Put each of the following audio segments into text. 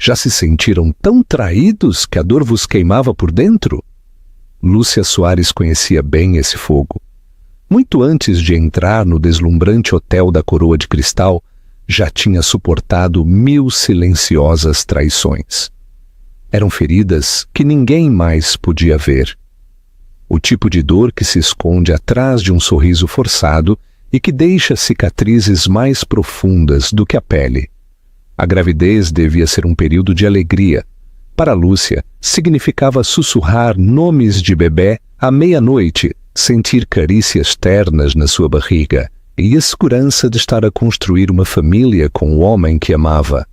Já se sentiram tão traídos que a dor vos queimava por dentro? Lúcia Soares conhecia bem esse fogo. Muito antes de entrar no deslumbrante hotel da Coroa de Cristal, já tinha suportado 1000 silenciosas traições. Eram feridas que ninguém mais podia ver. O tipo de dor que se esconde atrás de um sorriso forçado e que deixa cicatrizes mais profundas do que a pele. A gravidez devia ser um período de alegria. Para Lúcia, significava sussurrar nomes de bebê à meia-noite, sentir carícias ternas na sua barriga e a segurança de estar a construir uma família com o homem que amava.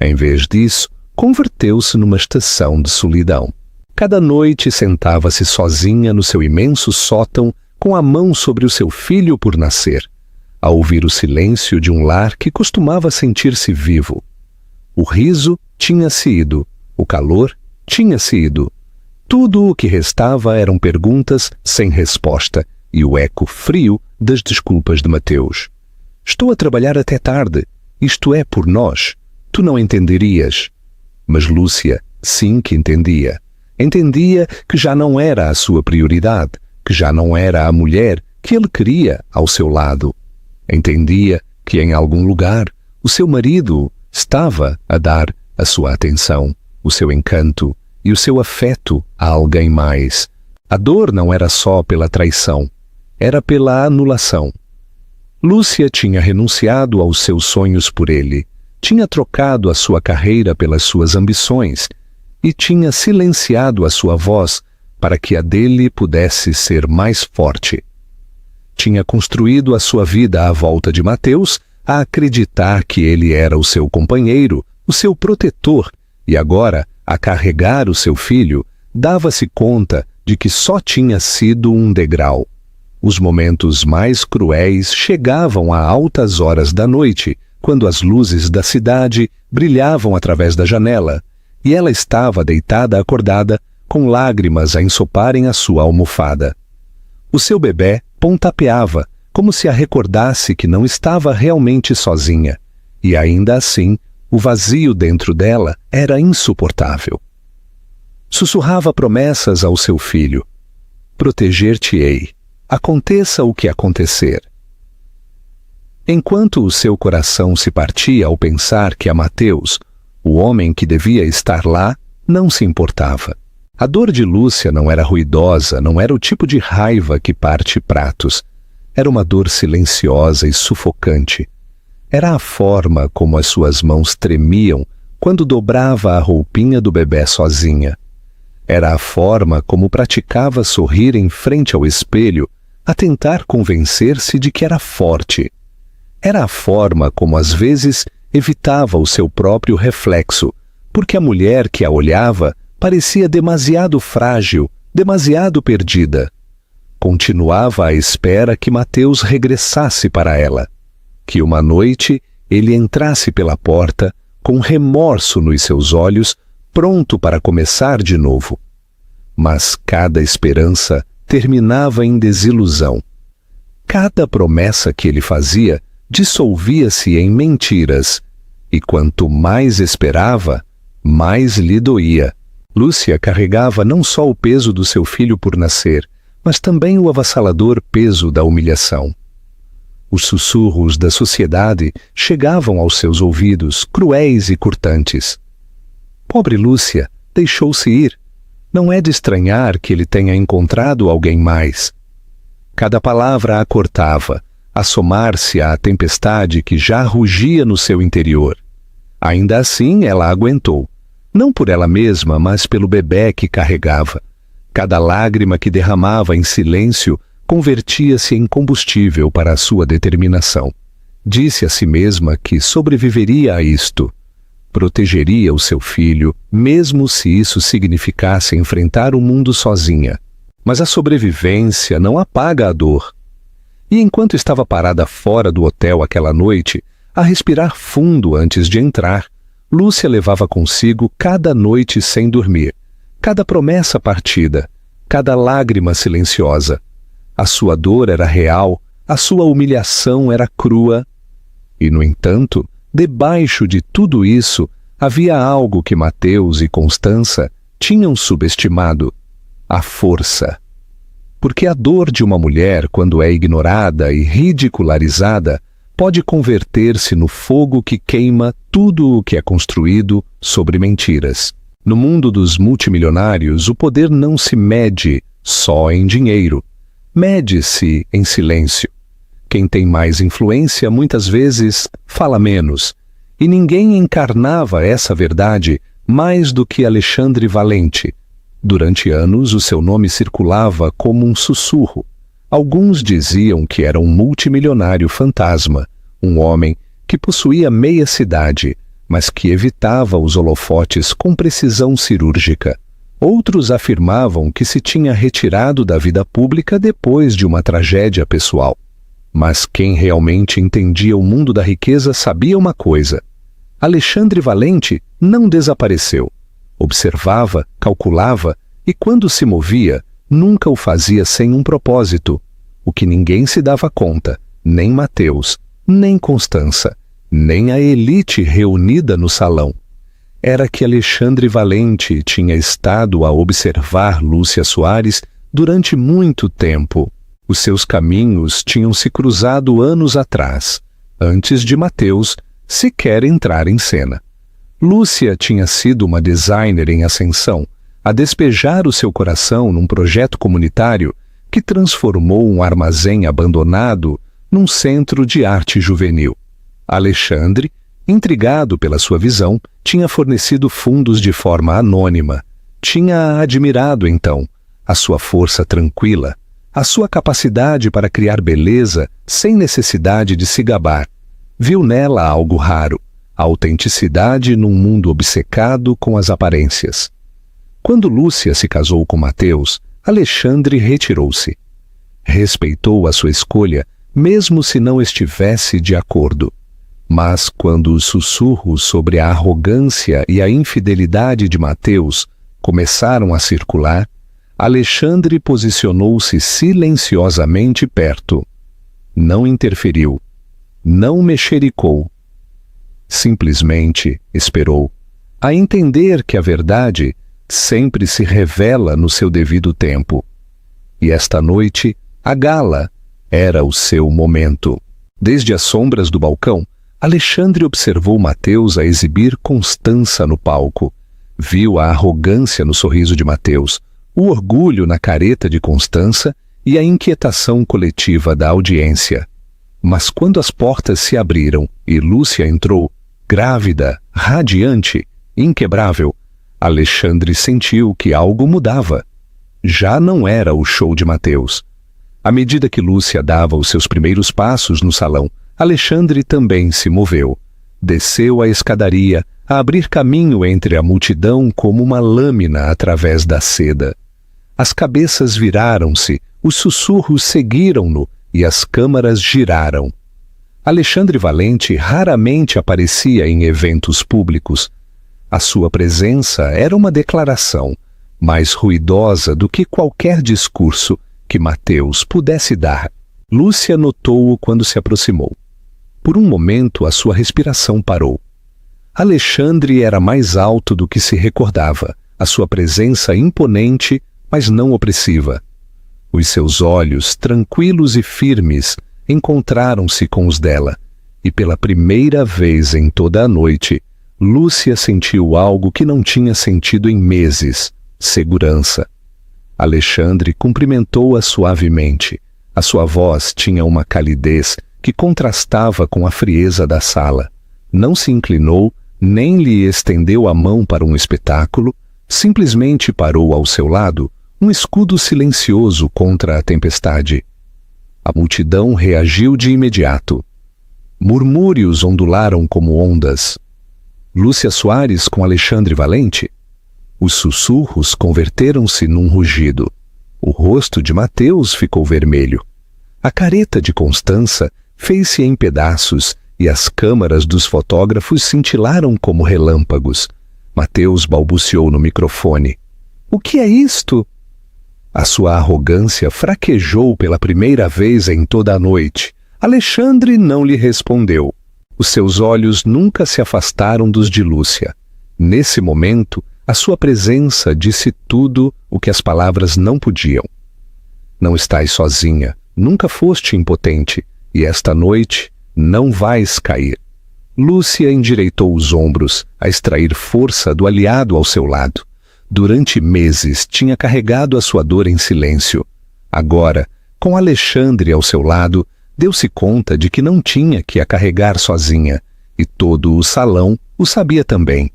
Em vez disso, converteu-se numa estação de solidão. Cada noite sentava-se sozinha no seu imenso sótão com a mão sobre o seu filho por nascer, a ouvir o silêncio de um lar que costumava sentir-se vivo. O riso tinha-se ido, o calor tinha-se ido. Tudo o que restava eram perguntas sem resposta e o eco frio das desculpas de Mateus. Estou a trabalhar até tarde. Isto é por nós. Tu não entenderias. Mas Lúcia sim que entendia. Entendia que já não era a sua prioridade, que já não era a mulher que ele queria ao seu lado. Entendia que em algum lugar o seu marido estava a dar a sua atenção, o seu encanto e o seu afeto a alguém mais. A dor não era só pela traição, era pela anulação. Lúcia tinha renunciado aos seus sonhos por ele, tinha trocado a sua carreira pelas suas ambições e tinha silenciado a sua voz para que a dele pudesse ser mais forte. Tinha construído a sua vida à volta de Mateus, a acreditar que ele era o seu companheiro, o seu protetor, e agora, a carregar o seu filho, dava-se conta de que só tinha sido um degrau. Os momentos mais cruéis chegavam a altas horas da noite, quando as luzes da cidade brilhavam através da janela, e ela estava deitada acordada, com lágrimas a ensoparem a sua almofada. O seu bebê pontapeava, como se a recordasse que não estava realmente sozinha, e ainda assim, o vazio dentro dela era insuportável. Sussurrava promessas ao seu filho. Proteger-te-ei, aconteça o que acontecer. Enquanto o seu coração se partia ao pensar que a Mateus, o homem que devia estar lá, não se importava. A dor de Lúcia não era ruidosa, não era o tipo de raiva que parte pratos. Era uma dor silenciosa e sufocante. Era a forma como as suas mãos tremiam quando dobrava a roupinha do bebê sozinha. Era a forma como praticava sorrir em frente ao espelho, a tentar convencer-se de que era forte. Era a forma como às vezes evitava o seu próprio reflexo, porque a mulher que a olhava parecia demasiado frágil, demasiado perdida. Continuava à espera que Mateus regressasse para ela, que uma noite ele entrasse pela porta com remorso nos seus olhos, pronto para começar de novo. Mas cada esperança terminava em desilusão. Cada promessa que ele fazia dissolvia-se em mentiras, e quanto mais esperava, mais lhe doía. Lúcia carregava não só o peso do seu filho por nascer, mas também o avassalador peso da humilhação. Os sussurros da sociedade chegavam aos seus ouvidos, cruéis e cortantes. Pobre Lúcia, deixou-se ir. Não é de estranhar que ele tenha encontrado alguém mais. Cada palavra a cortava, a somar-se à tempestade que já rugia no seu interior. Ainda assim, ela aguentou. Não por ela mesma, mas pelo bebê que carregava. Cada lágrima que derramava em silêncio convertia-se em combustível para a sua determinação. Disse a si mesma que sobreviveria a isto. Protegeria o seu filho, mesmo se isso significasse enfrentar o mundo sozinha. Mas a sobrevivência não apaga a dor. E enquanto estava parada fora do hotel aquela noite, a respirar fundo antes de entrar, Lúcia levava consigo cada noite sem dormir, cada promessa partida, cada lágrima silenciosa. A sua dor era real, a sua humilhação era crua. E, no entanto, debaixo de tudo isso, havia algo que Mateus e Constança tinham subestimado: a força. Porque a dor de uma mulher, quando é ignorada e ridicularizada, pode converter-se no fogo que queima tudo o que é construído sobre mentiras. No mundo dos multimilionários, o poder não se mede só em dinheiro. Mede-se em silêncio. Quem tem mais influência muitas vezes fala menos. E ninguém encarnava essa verdade mais do que Alexandre Valente. Durante anos, o seu nome circulava como um sussurro. Alguns diziam que era um multimilionário fantasma, um homem que possuía meia cidade, mas que evitava os holofotes com precisão cirúrgica. Outros afirmavam que se tinha retirado da vida pública depois de uma tragédia pessoal. Mas quem realmente entendia o mundo da riqueza sabia uma coisa: Alexandre Valente não desapareceu. Observava, calculava e, quando se movia, nunca o fazia sem um propósito. O que ninguém se dava conta, nem Mateus, nem Constança, nem a elite reunida no salão, era que Alexandre Valente tinha estado a observar Lúcia Soares durante muito tempo. Os seus caminhos tinham se cruzado anos atrás, antes de Mateus sequer entrar em cena. Lúcia tinha sido uma designer em ascensão, a despejar o seu coração num projeto comunitário que transformou um armazém abandonado num centro de arte juvenil. Alexandre, intrigado pela sua visão, tinha fornecido fundos de forma anônima. Tinha admirado, então, a sua força tranquila, a sua capacidade para criar beleza sem necessidade de se gabar. Viu nela algo raro, a autenticidade num mundo obcecado com as aparências. Quando Lúcia se casou com Mateus, Alexandre retirou-se. Respeitou a sua escolha, mesmo se não estivesse de acordo. Mas quando os sussurros sobre a arrogância e a infidelidade de Mateus começaram a circular, Alexandre posicionou-se silenciosamente perto. Não interferiu, não mexericou. Simplesmente esperou, a entender que a verdade sempre se revela no seu devido tempo. E esta noite, a gala era o seu momento. Desde as sombras do balcão, Alexandre observou Mateus a exibir Constança no palco. Viu a arrogância no sorriso de Mateus, o orgulho na careta de Constança e a inquietação coletiva da audiência. Mas quando as portas se abriram e Lúcia entrou, grávida, radiante, inquebrável, Alexandre sentiu que algo mudava. Já não era o show de Mateus. À medida que Lúcia dava os seus primeiros passos no salão, Alexandre também se moveu. Desceu a escadaria, a abrir caminho entre a multidão como uma lâmina através da seda. As cabeças viraram-se, os sussurros seguiram-no e as câmaras giraram. Alexandre Valente raramente aparecia em eventos públicos. A sua presença era uma declaração, mais ruidosa do que qualquer discurso que Mateus pudesse dar. Lúcia notou-o quando se aproximou. Por um momento, a sua respiração parou. Alexandre era mais alto do que se recordava, a sua presença imponente, mas não opressiva. Os seus olhos, tranquilos e firmes, encontraram-se com os dela, e pela primeira vez em toda a noite, Lúcia sentiu algo que não tinha sentido em meses: segurança. Alexandre cumprimentou-a suavemente. A sua voz tinha uma calidez que contrastava com a frieza da sala. Não se inclinou, nem lhe estendeu a mão para um espetáculo, simplesmente parou ao seu lado, um escudo silencioso contra a tempestade. A multidão reagiu de imediato. Murmúrios ondularam como ondas. Lúcia Soares com Alexandre Valente? Os sussurros converteram-se num rugido. O rosto de Mateus ficou vermelho. A careta de Constança fez-se em pedaços e as câmaras dos fotógrafos cintilaram como relâmpagos. Mateus balbuciou no microfone: "O que é isto?" A sua arrogância fraquejou pela primeira vez em toda a noite. Alexandre não lhe respondeu. Os seus olhos nunca se afastaram dos de Lúcia. Nesse momento, a sua presença disse tudo o que as palavras não podiam. Não estás sozinha, nunca foste impotente, e esta noite não vais cair. Lúcia endireitou os ombros, a extrair força do aliado ao seu lado. Durante meses tinha carregado a sua dor em silêncio. Agora, com Alexandre ao seu lado, deu-se conta de que não tinha que a carregar sozinha, e todo o salão o sabia também.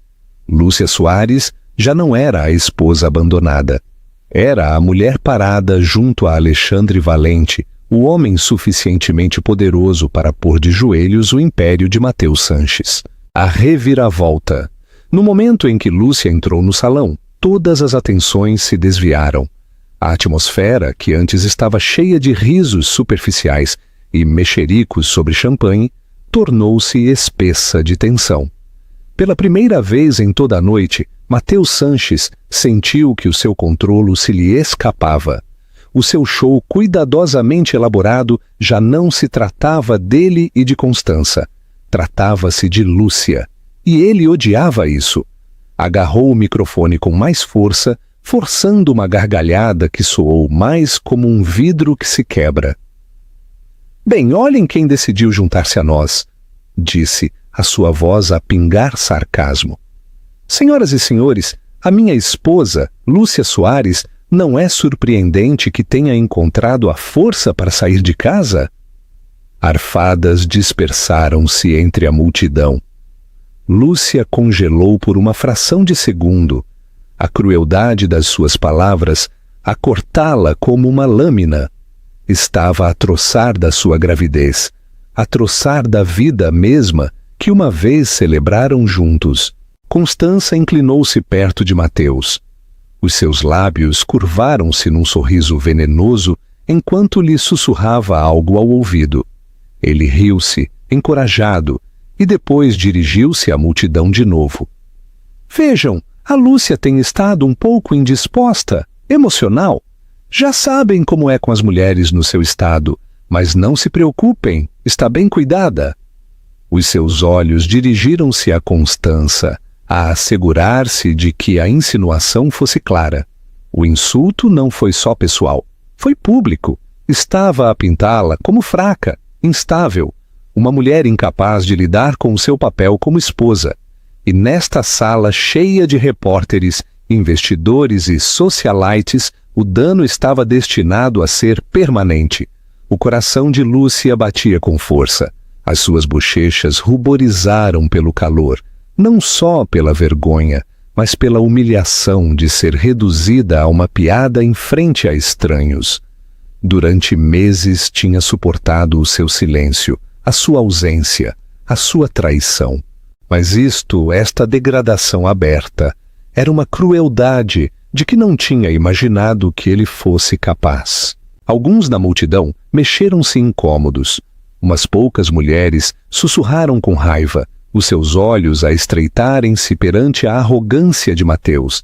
Lúcia Soares já não era a esposa abandonada. Era a mulher parada junto a Alexandre Valente, o homem suficientemente poderoso para pôr de joelhos o império de Matheus Sanches. A reviravolta. No momento em que Lúcia entrou no salão, todas as atenções se desviaram. A atmosfera, que antes estava cheia de risos superficiais e mexericos sobre champanhe, tornou-se espessa de tensão. Pela primeira vez em toda a noite, Matheus Sanches sentiu que o seu controlo se lhe escapava. O seu show cuidadosamente elaborado já não se tratava dele e de Constança. Tratava-se de Lúcia. E ele odiava isso. Agarrou o microfone com mais força, forçando uma gargalhada que soou mais como um vidro que se quebra. Bem, olhem quem decidiu juntar-se a nós, disse, a sua voz a pingar sarcasmo. Senhoras e senhores, a minha esposa, Lúcia Soares, não é surpreendente que tenha encontrado a força para sair de casa? Arfadas dispersaram-se entre a multidão. Lúcia congelou por uma fração de segundo. A crueldade das suas palavras, a cortá-la como uma lâmina, estava a troçar da sua gravidez, a troçar da vida mesma que uma vez celebraram juntos. Constança inclinou-se perto de Matheus. Os seus lábios curvaram-se num sorriso venenoso enquanto lhe sussurrava algo ao ouvido. Ele riu-se, encorajado, e depois dirigiu-se à multidão de novo. Vejam, a Lúcia tem estado um pouco indisposta, emocional. Já sabem como é com as mulheres no seu estado, mas não se preocupem, está bem cuidada. Os seus olhos dirigiram-se a Constança, a assegurar-se de que a insinuação fosse clara. O insulto não foi só pessoal, foi público. Estava a pintá-la como fraca, instável, uma mulher incapaz de lidar com o seu papel como esposa. E nesta sala cheia de repórteres, investidores e socialites, o dano estava destinado a ser permanente. O coração de Lúcia batia com força. As suas bochechas ruborizaram pelo calor, não só pela vergonha, mas pela humilhação de ser reduzida a uma piada em frente a estranhos. Durante meses tinha suportado o seu silêncio, a sua ausência, a sua traição. Mas esta degradação aberta, era uma crueldade de que não tinha imaginado que ele fosse capaz. Alguns na multidão mexeram-se incômodos. Umas poucas mulheres sussurraram com raiva, os seus olhos a estreitarem-se perante a arrogância de Matheus.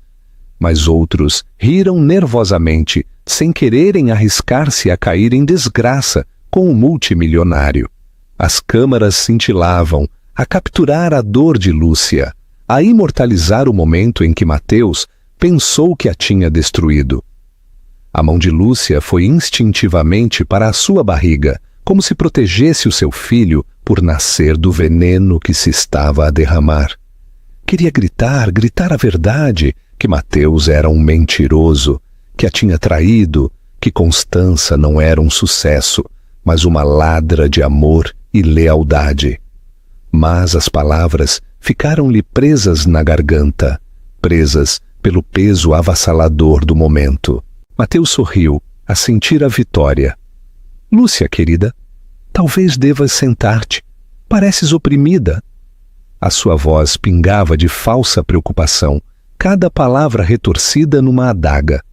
Mas outros riram nervosamente, sem quererem arriscar-se a cair em desgraça com o multimilionário. As câmaras cintilavam, a capturar a dor de Lúcia, a imortalizar o momento em que Matheus pensou que a tinha destruído. A mão de Lúcia foi instintivamente para a sua barriga, como se protegesse o seu filho por nascer do veneno que se estava a derramar. Queria gritar a verdade, que Matheus era um mentiroso, que a tinha traído, que Constança não era um sucesso, mas uma ladra de amor e lealdade. Mas as palavras ficaram-lhe presas na garganta, presas pelo peso avassalador do momento. Matheus sorriu, a sentir a vitória. Lúcia, querida, talvez devas sentar-te. Pareces oprimida. A sua voz pingava de falsa preocupação, cada palavra retorcida numa adaga.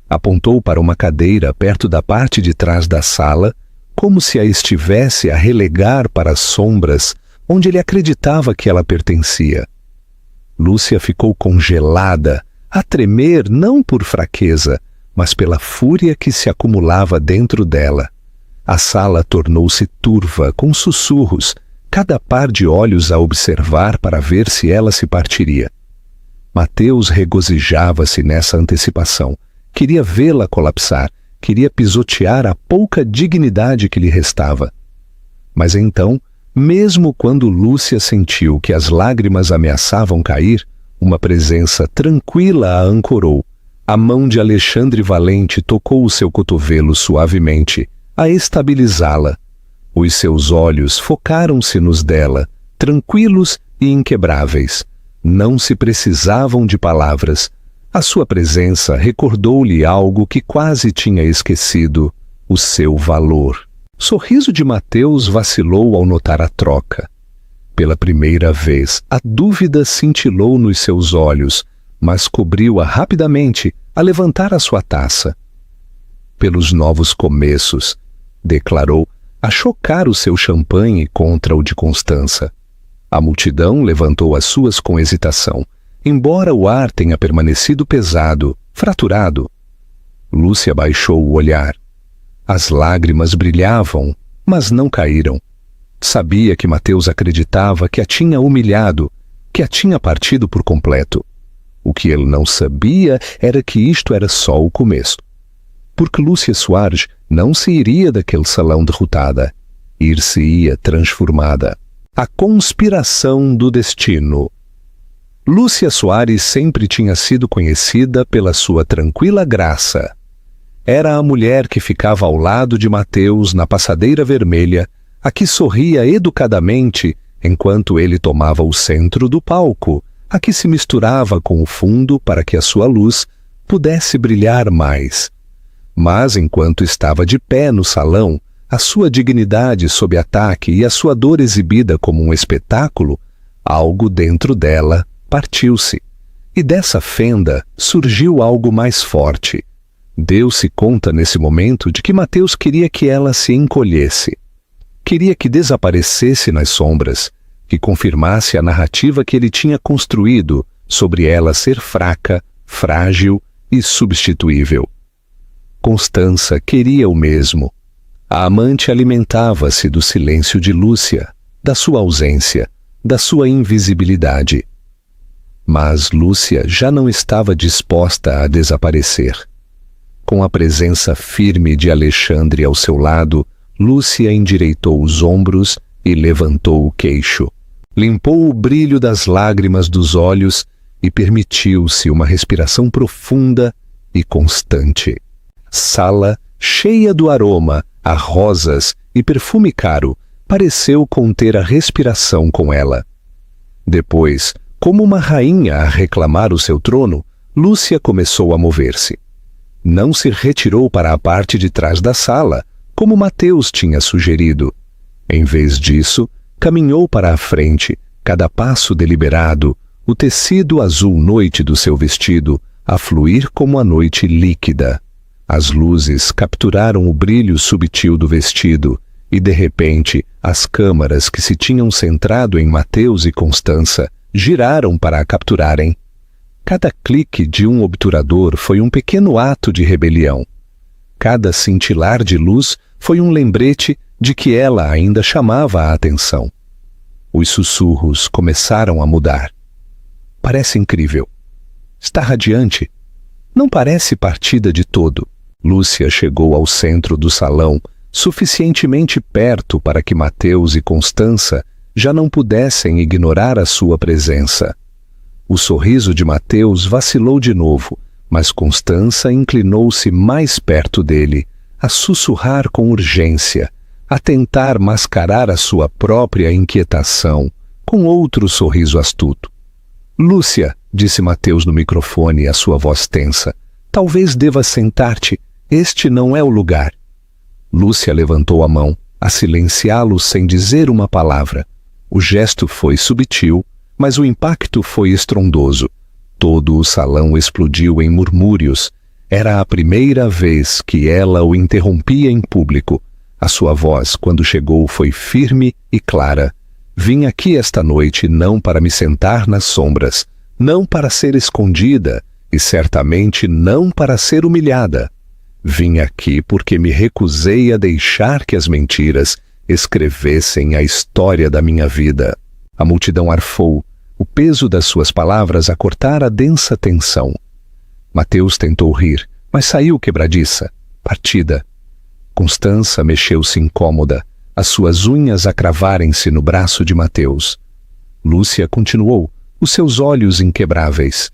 Apontou para uma cadeira perto da parte de trás da sala, como se a estivesse a relegar para as sombras onde ele acreditava que ela pertencia. Lúcia ficou congelada, a tremer não por fraqueza, mas pela fúria que se acumulava dentro dela. A sala tornou-se turva, com sussurros, cada par de olhos a observar para ver se ela se partiria. Mateus regozijava-se nessa antecipação. Queria vê-la colapsar, queria pisotear a pouca dignidade que lhe restava. Mas então, mesmo quando Lúcia sentiu que as lágrimas ameaçavam cair, uma presença tranquila a ancorou. A mão de Alexandre Valente tocou o seu cotovelo suavemente, a estabilizá-la. Os seus olhos focaram-se nos dela, tranquilos e inquebráveis. Não se precisavam de palavras. A sua presença recordou-lhe algo que quase tinha esquecido: o seu valor. O sorriso de Mateus vacilou ao notar a troca. Pela primeira vez, a dúvida cintilou nos seus olhos, mas cobriu-a rapidamente a levantar a sua taça. Pelos novos começos, declarou, a chocar o seu champanhe contra o de Constança. A multidão levantou as suas com hesitação, embora o ar tenha permanecido pesado, fraturado. Lúcia baixou o olhar. As lágrimas brilhavam, mas não caíram. Sabia que Mateus acreditava que a tinha humilhado, que a tinha partido por completo. O que ele não sabia era que isto era só o começo. Porque Lúcia Soares não se iria daquele salão derrotada, ir-se-ia transformada. A conspiração do destino. Lúcia Soares sempre tinha sido conhecida pela sua tranquila graça. Era a mulher que ficava ao lado de Mateus na passadeira vermelha, a que sorria educadamente enquanto ele tomava o centro do palco, a que se misturava com o fundo para que a sua luz pudesse brilhar mais. Mas enquanto estava de pé no salão, a sua dignidade sob ataque e a sua dor exibida como um espetáculo, algo dentro dela partiu-se. E dessa fenda surgiu algo mais forte. Deu-se conta nesse momento de que Mateus queria que ela se encolhesse. Queria que desaparecesse nas sombras, que confirmasse a narrativa que ele tinha construído sobre ela ser fraca, frágil e substituível. Constança queria o mesmo. A amante alimentava-se do silêncio de Lúcia, da sua ausência, da sua invisibilidade. Mas Lúcia já não estava disposta a desaparecer. Com a presença firme de Alexandre ao seu lado, Lúcia endireitou os ombros e levantou o queixo. Limpou o brilho das lágrimas dos olhos e permitiu-se uma respiração profunda e constante. Sala, cheia do aroma a rosas e perfume caro, pareceu conter a respiração com ela. Depois, como uma rainha a reclamar o seu trono, Lúcia começou a mover-se. Não se retirou para a parte de trás da sala, como Mateus tinha sugerido. Em vez disso, caminhou para a frente, cada passo deliberado, o tecido azul noite do seu vestido a fluir como a noite líquida. As luzes capturaram o brilho subtil do vestido e, de repente, as câmaras que se tinham centrado em Mateus e Constança giraram para a capturarem. Cada clique de um obturador foi um pequeno ato de rebelião. Cada cintilar de luz foi um lembrete de que ela ainda chamava a atenção. Os sussurros começaram a mudar. Parece incrível. Está radiante. Não parece partida de todo. Lúcia chegou ao centro do salão, suficientemente perto para que Mateus e Constança já não pudessem ignorar a sua presença. O sorriso de Mateus vacilou de novo, mas Constança inclinou-se mais perto dele, a sussurrar com urgência, a tentar mascarar a sua própria inquietação, com outro sorriso astuto. «Lúcia», disse Mateus no microfone, a sua voz tensa, «talvez deva sentar-te. Este não é o lugar». Lúcia levantou a mão, a silenciá-lo sem dizer uma palavra. O gesto foi subtil, mas o impacto foi estrondoso. Todo o salão explodiu em murmúrios. Era a primeira vez que ela o interrompia em público. A sua voz, quando chegou, foi firme e clara. «Vim aqui esta noite não para me sentar nas sombras, não para ser escondida e certamente não para ser humilhada. Vim aqui porque me recusei a deixar que as mentiras escrevessem a história da minha vida». A multidão arfou, o peso das suas palavras a cortar a densa tensão. Mateus tentou rir, mas saiu quebradiça, partida. Constança mexeu-se incômoda, as suas unhas a cravarem-se no braço de Mateus. Lúcia continuou, os seus olhos inquebráveis.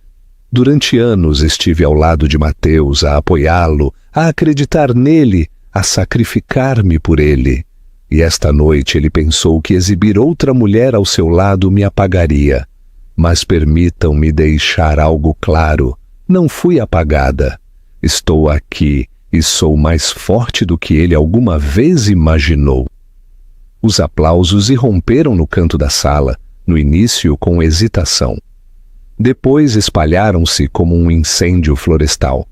Durante anos estive ao lado de Mateus, a apoiá-lo, a acreditar nele, a sacrificar-me por ele. E esta noite ele pensou que exibir outra mulher ao seu lado me apagaria. Mas permitam-me deixar algo claro. Não fui apagada. Estou aqui e sou mais forte do que ele alguma vez imaginou. Os aplausos irromperam no canto da sala, no início com hesitação. Depois espalharam-se como um incêndio florestal.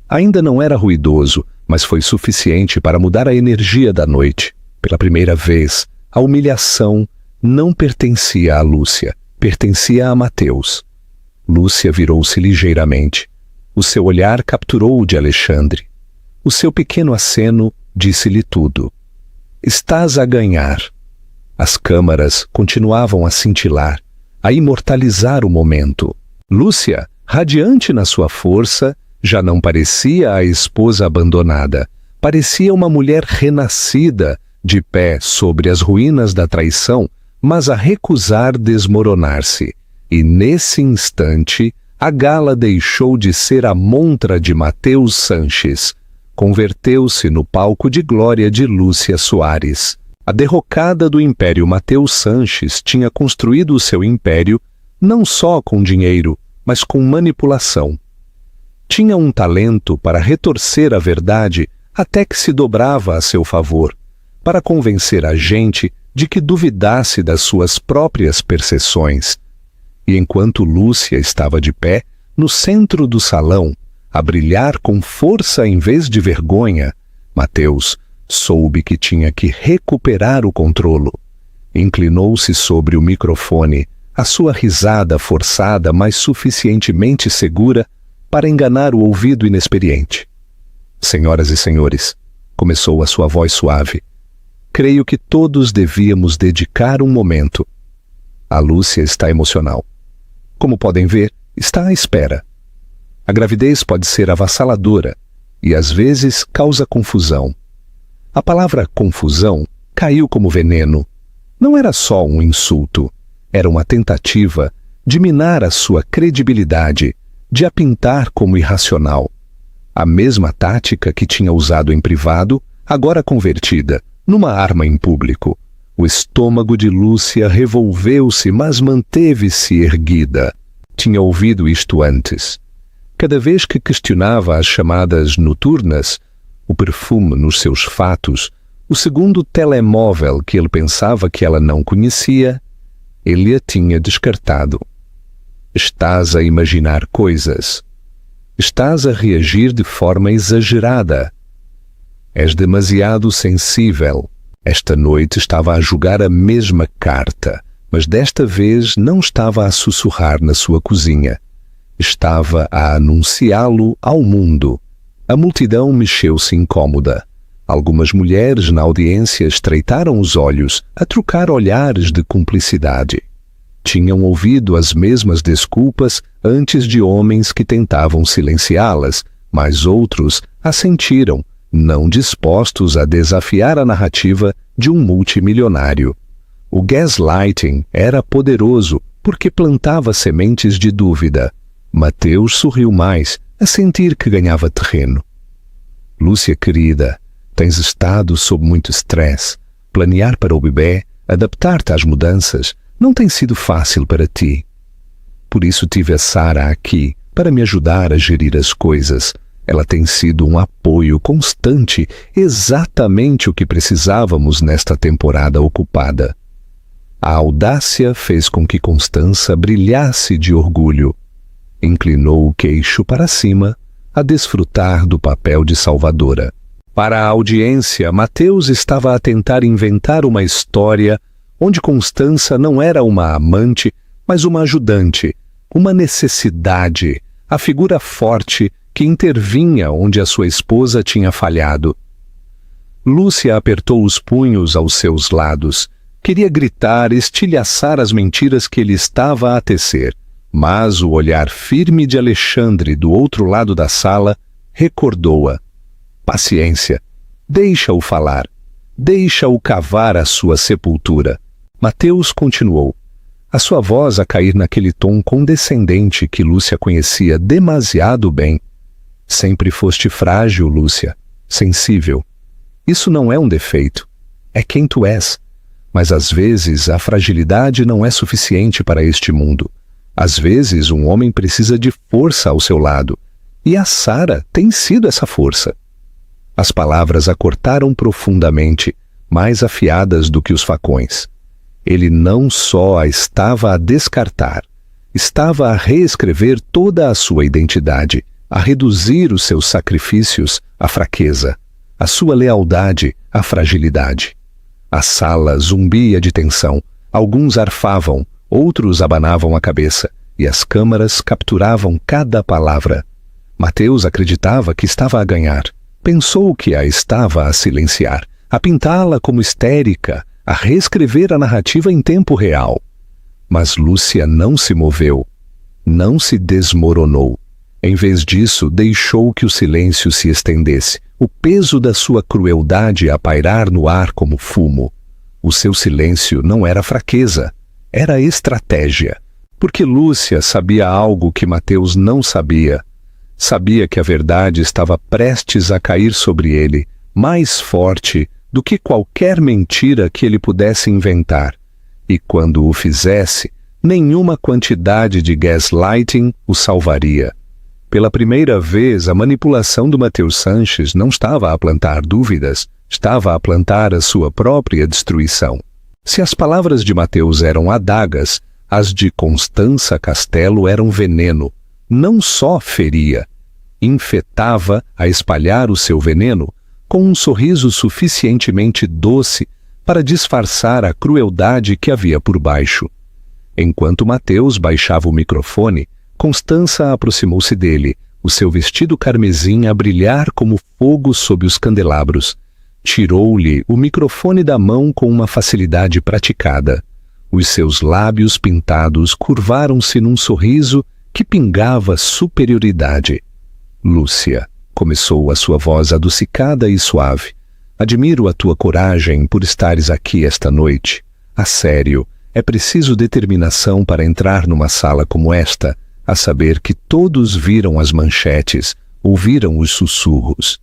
Ainda não era ruidoso, mas foi suficiente para mudar a energia da noite. Pela primeira vez, a humilhação não pertencia a Lúcia, pertencia a Mateus. Lúcia virou-se ligeiramente. O seu olhar capturou o de Alexandre. O seu pequeno aceno disse-lhe tudo. Estás a ganhar. As câmaras continuavam a cintilar, a imortalizar o momento. Lúcia, radiante na sua força, já não parecia a esposa abandonada. Parecia uma mulher renascida, de pé sobre as ruínas da traição, mas a recusar desmoronar-se. E nesse instante, a gala deixou de ser a montra de Mateus Sanches. Converteu-se no palco de glória de Lúcia Soares. A derrocada do Império Mateus Sanches tinha construído o seu império não só com dinheiro, mas com manipulação. Tinha um talento para retorcer a verdade até que se dobrava a seu favor, para convencer a gente de que duvidasse das suas próprias percepções. E enquanto Lúcia estava de pé, no centro do salão, a brilhar com força em vez de vergonha, Mateus soube que tinha que recuperar o controlo. Inclinou-se sobre o microfone, a sua risada forçada, mas suficientemente segura para enganar o ouvido inexperiente. Senhoras e senhores, começou a sua voz suave, creio que todos devíamos dedicar um momento. A Lúcia está emocional. Como podem ver, está à espera. A gravidez pode ser avassaladora e às vezes causa confusão. A palavra confusão caiu como veneno. Não era só um insulto, era uma tentativa de minar a sua credibilidade, de a pintar como irracional. A mesma tática que tinha usado em privado, agora convertida numa arma em público. O estômago de Lúcia revolveu-se, mas manteve-se erguida. Tinha ouvido isto antes. Cada vez que questionava as chamadas noturnas, o perfume nos seus fatos, o segundo telemóvel que ele pensava que ela não conhecia, ele a tinha descartado. Estás a imaginar coisas. Estás a reagir de forma exagerada. És demasiado sensível. Esta noite estava a jogar a mesma carta, mas desta vez não estava a sussurrar na sua cozinha. Estava a anunciá-lo ao mundo. A multidão mexeu-se incômoda. Algumas mulheres na audiência estreitaram os olhos a trocar olhares de cumplicidade. Tinham ouvido as mesmas desculpas antes de homens que tentavam silenciá-las, mas outros assentiram, não dispostos a desafiar a narrativa de um multimilionário. O gaslighting era poderoso porque plantava sementes de dúvida. Mateus sorriu mais, a sentir que ganhava terreno. Lúcia querida, tens estado sob muito estresse. Planear para o bebê, adaptar-te às mudanças, não tem sido fácil para ti. Por isso tive a Sara aqui, para me ajudar a gerir as coisas. Ela tem sido um apoio constante, exatamente o que precisávamos nesta temporada ocupada. A audácia fez com que Constança brilhasse de orgulho. Inclinou o queixo para cima, a desfrutar do papel de salvadora. Para a audiência, Mateus estava a tentar inventar uma história onde Constança não era uma amante, mas uma ajudante, uma necessidade, a figura forte que intervinha onde a sua esposa tinha falhado. Lúcia apertou os punhos aos seus lados, Queria gritar, estilhaçar as mentiras que ele estava a tecer, mas o olhar firme de Alexandre do outro lado da sala recordou-a. Paciência, deixa-o falar, deixa-o cavar a sua sepultura. Mateus continuou, a sua voz a cair naquele tom condescendente que Lúcia conhecia demasiado bem. Sempre foste frágil, Lúcia, sensível. Isso não é um defeito, é quem tu és. Mas às vezes a fragilidade não é suficiente para este mundo. Às vezes um homem precisa de força ao seu lado, e a Sara tem sido essa força. As palavras a cortaram profundamente, mais afiadas do que os facões. Ele não só a estava a descartar, estava a reescrever toda a sua identidade, a reduzir os seus sacrifícios à fraqueza, a sua lealdade à fragilidade. A sala zumbia de tensão, alguns arfavam, outros abanavam a cabeça, e as câmaras capturavam cada palavra. Mateus acreditava que estava a ganhar. Pensou que a estava a silenciar, a pintá-la como histérica, a reescrever a narrativa em tempo real. Mas Lúcia não se moveu, não se desmoronou. Em vez disso, deixou que o silêncio se estendesse, o peso da sua crueldade a pairar no ar como fumo. O seu silêncio não era fraqueza, era estratégia, porque Lúcia sabia algo que Mateus não sabia. Sabia que a verdade estava prestes a cair sobre ele, mais forte do que qualquer mentira que ele pudesse inventar. E quando o fizesse, nenhuma quantidade de gaslighting o salvaria. Pela primeira vez, a manipulação do Mateus Sanches não estava a plantar dúvidas, estava a plantar a sua própria destruição. Se as palavras de Mateus eram adagas, as de Constança Castelo eram veneno. Não só feria, infetava a espalhar o seu veneno com um sorriso suficientemente doce para disfarçar a crueldade que havia por baixo. Enquanto Mateus baixava o microfone, Constança aproximou-se dele, o seu vestido carmesim a brilhar como fogo sob os candelabros. Tirou-lhe o microfone da mão com uma facilidade praticada. Os seus lábios pintados curvaram-se num sorriso que pingava superioridade. Lúcia, começou a sua voz adocicada e suave. Admiro a tua coragem por estares aqui esta noite. A sério, é preciso determinação para entrar numa sala como esta, a saber que todos viram as manchetes, ouviram os sussurros.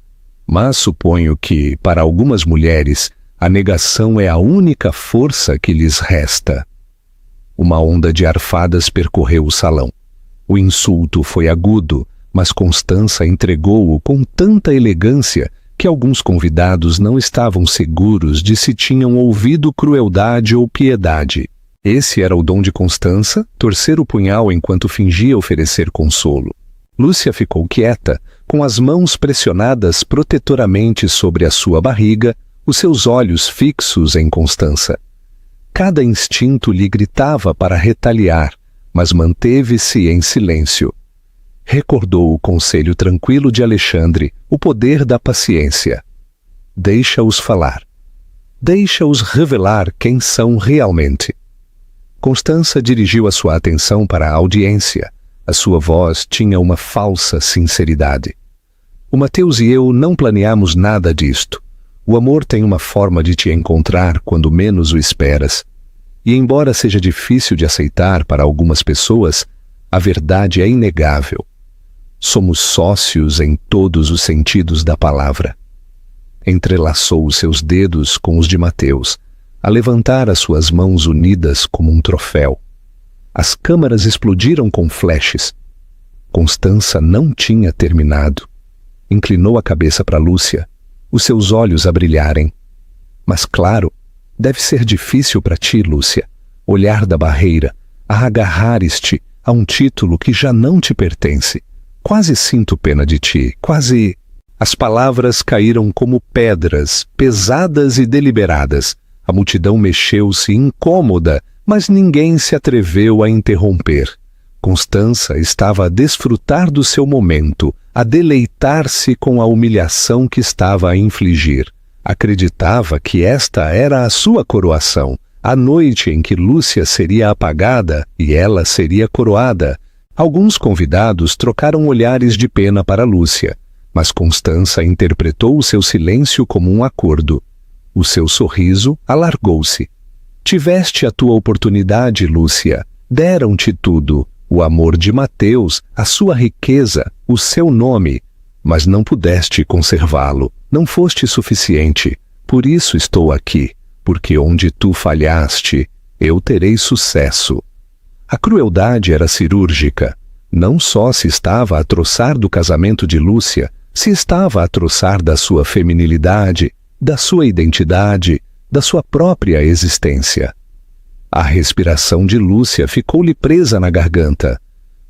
Mas suponho que, para algumas mulheres, a negação é a única força que lhes resta. Uma onda de arfadas percorreu o salão. O insulto foi agudo, mas Constança entregou-o com tanta elegância que alguns convidados não estavam seguros de se tinham ouvido crueldade ou piedade. Esse era o dom de Constança, torcer o punhal enquanto fingia oferecer consolo. Lúcia ficou quieta, com as mãos pressionadas protetoramente sobre a sua barriga, os seus olhos fixos em Constança. Cada instinto lhe gritava para retaliar, mas manteve-se em silêncio. Recordou o conselho tranquilo de Alexandre, o poder da paciência. Deixa-os falar. Deixa-os revelar quem são realmente. Constança dirigiu a sua atenção para a audiência. A sua voz tinha uma falsa sinceridade. O Mateus e eu não planeamos nada disto. O amor tem uma forma de te encontrar quando menos o esperas. E embora seja difícil de aceitar para algumas pessoas, a verdade é inegável. Somos sócios em todos os sentidos da palavra. Entrelaçou os seus dedos com os de Mateus, a levantar as suas mãos unidas como um troféu. As câmaras explodiram com flashes. Constança não tinha terminado. Inclinou a cabeça para Lúcia, os seus olhos a brilharem. Mas claro, deve ser difícil para ti, Lúcia, olhar da barreira, a agarrares-te a um título que já não te pertence. Quase sinto pena de ti, quase... As palavras caíram como pedras, pesadas e deliberadas. A multidão mexeu-se incômoda, mas ninguém se atreveu a interromper. Constança estava a desfrutar do seu momento, a deleitar-se com a humilhação que estava a infligir. Acreditava que esta era a sua coroação, a noite em que Lúcia seria apagada e ela seria coroada. Alguns convidados trocaram olhares de pena para Lúcia, mas Constança interpretou o seu silêncio como um acordo. O seu sorriso alargou-se. Tiveste a tua oportunidade, Lúcia. Deram-te tudo, o amor de Mateus, a sua riqueza, o seu nome, mas não pudeste conservá-lo, não foste suficiente. Por isso estou aqui, porque onde tu falhaste, eu terei sucesso. A crueldade era cirúrgica. Não só se estava a troçar do casamento de Lúcia, se estava a troçar da sua feminilidade, da sua identidade, da sua própria existência. A respiração de Lúcia ficou-lhe presa na garganta.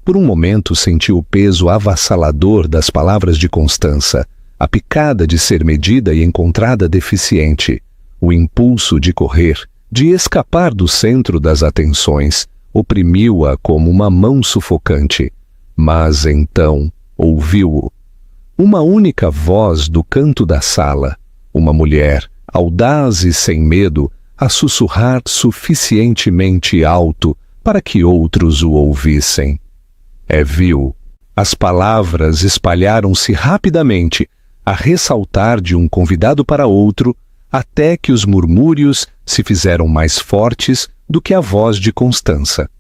Por um momento sentiu o peso avassalador das palavras de Constança, a picada de ser medida e encontrada deficiente, o impulso de correr, de escapar do centro das atenções, oprimiu-a como uma mão sufocante. Mas então ouviu-o. Uma única voz do canto da sala, uma mulher, audaz e sem medo, a sussurrar suficientemente alto para que outros o ouvissem. É vil. As palavras espalharam-se rapidamente, a ressaltar de um convidado para outro, até que os murmúrios se fizeram mais fortes do que a voz de Constança.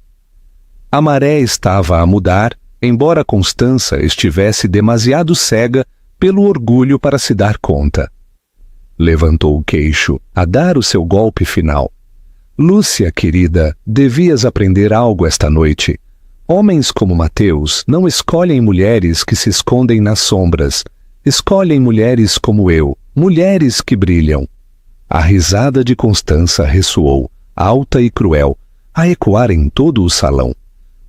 A maré estava a mudar, embora Constança estivesse demasiado cega pelo orgulho para se dar conta. Levantou o queixo, a dar o seu golpe final. Lúcia, querida, devias aprender algo esta noite. Homens como Mateus não escolhem mulheres que se escondem nas sombras. Escolhem mulheres como eu, mulheres que brilham. A risada de Constança ressoou, alta e cruel, a ecoar em todo o salão.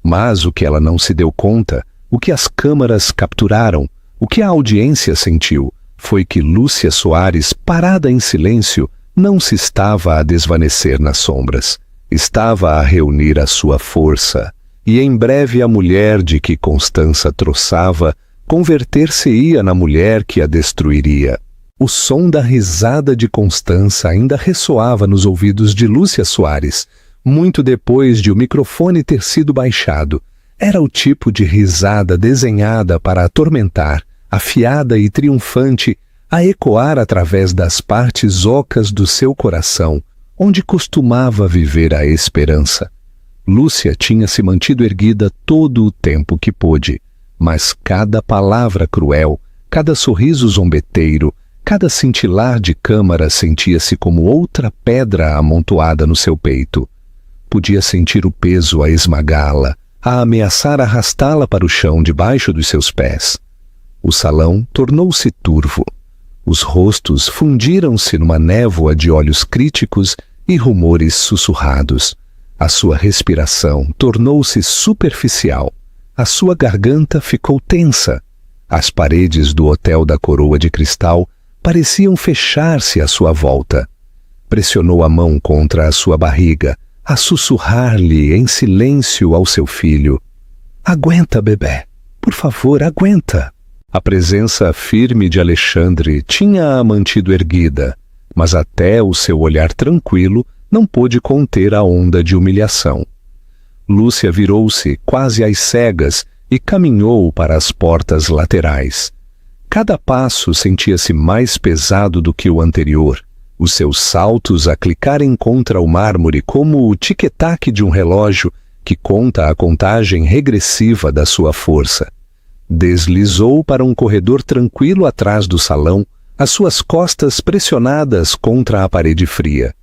Mas o que ela não se deu conta, o que as câmaras capturaram, o que a audiência sentiu, foi que Lúcia Soares, parada em silêncio, não se estava a desvanecer nas sombras. Estava a reunir a sua força, e em breve a mulher de que Constança troçava converter-se-ia na mulher que a destruiria. O som da risada de Constança ainda ressoava nos ouvidos de Lúcia Soares, muito depois de o microfone ter sido baixado. Era o tipo de risada desenhada para atormentar, afiada e triunfante, a ecoar através das partes ocas do seu coração, onde costumava viver a esperança. Lúcia tinha se mantido erguida todo o tempo que pôde, mas cada palavra cruel, cada sorriso zombeteiro, cada cintilar de câmara sentia-se como outra pedra amontoada no seu peito. Podia sentir o peso a esmagá-la, a ameaçar arrastá-la para o chão debaixo dos seus pés. O salão tornou-se turvo. Os rostos fundiram-se numa névoa de olhos críticos e rumores sussurrados. A sua respiração tornou-se superficial. A sua garganta ficou tensa. As paredes do hotel da Coroa de Cristal pareciam fechar-se à sua volta. Pressionou a mão contra a sua barriga, a sussurrar-lhe em silêncio ao seu filho: "Aguenta, bebê. Por favor, aguenta." A presença firme de Alexandre tinha-a mantido erguida, mas até o seu olhar tranquilo não pôde conter a onda de humilhação. Lúcia virou-se quase às cegas e caminhou para as portas laterais. Cada passo sentia-se mais pesado do que o anterior, os seus saltos a clicarem contra o mármore como o tic-tac de um relógio que conta a contagem regressiva da sua força. Deslizou para um corredor tranquilo atrás do salão, as suas costas pressionadas contra a parede fria.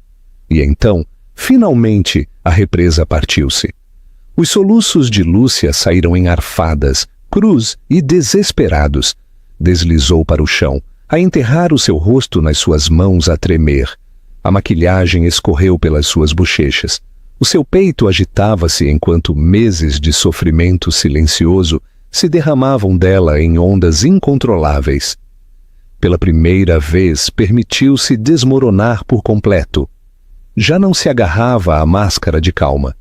E então, finalmente, a represa partiu-se. Os soluços de Lúcia saíram em arfadas, crus e desesperados. Deslizou para o chão, a enterrar o seu rosto nas suas mãos a tremer. A maquilhagem escorreu pelas suas bochechas. O seu peito agitava-se enquanto meses de sofrimento silencioso se derramavam dela em ondas incontroláveis. Pela primeira vez, permitiu-se desmoronar por completo. Já não se agarrava à máscara de calma.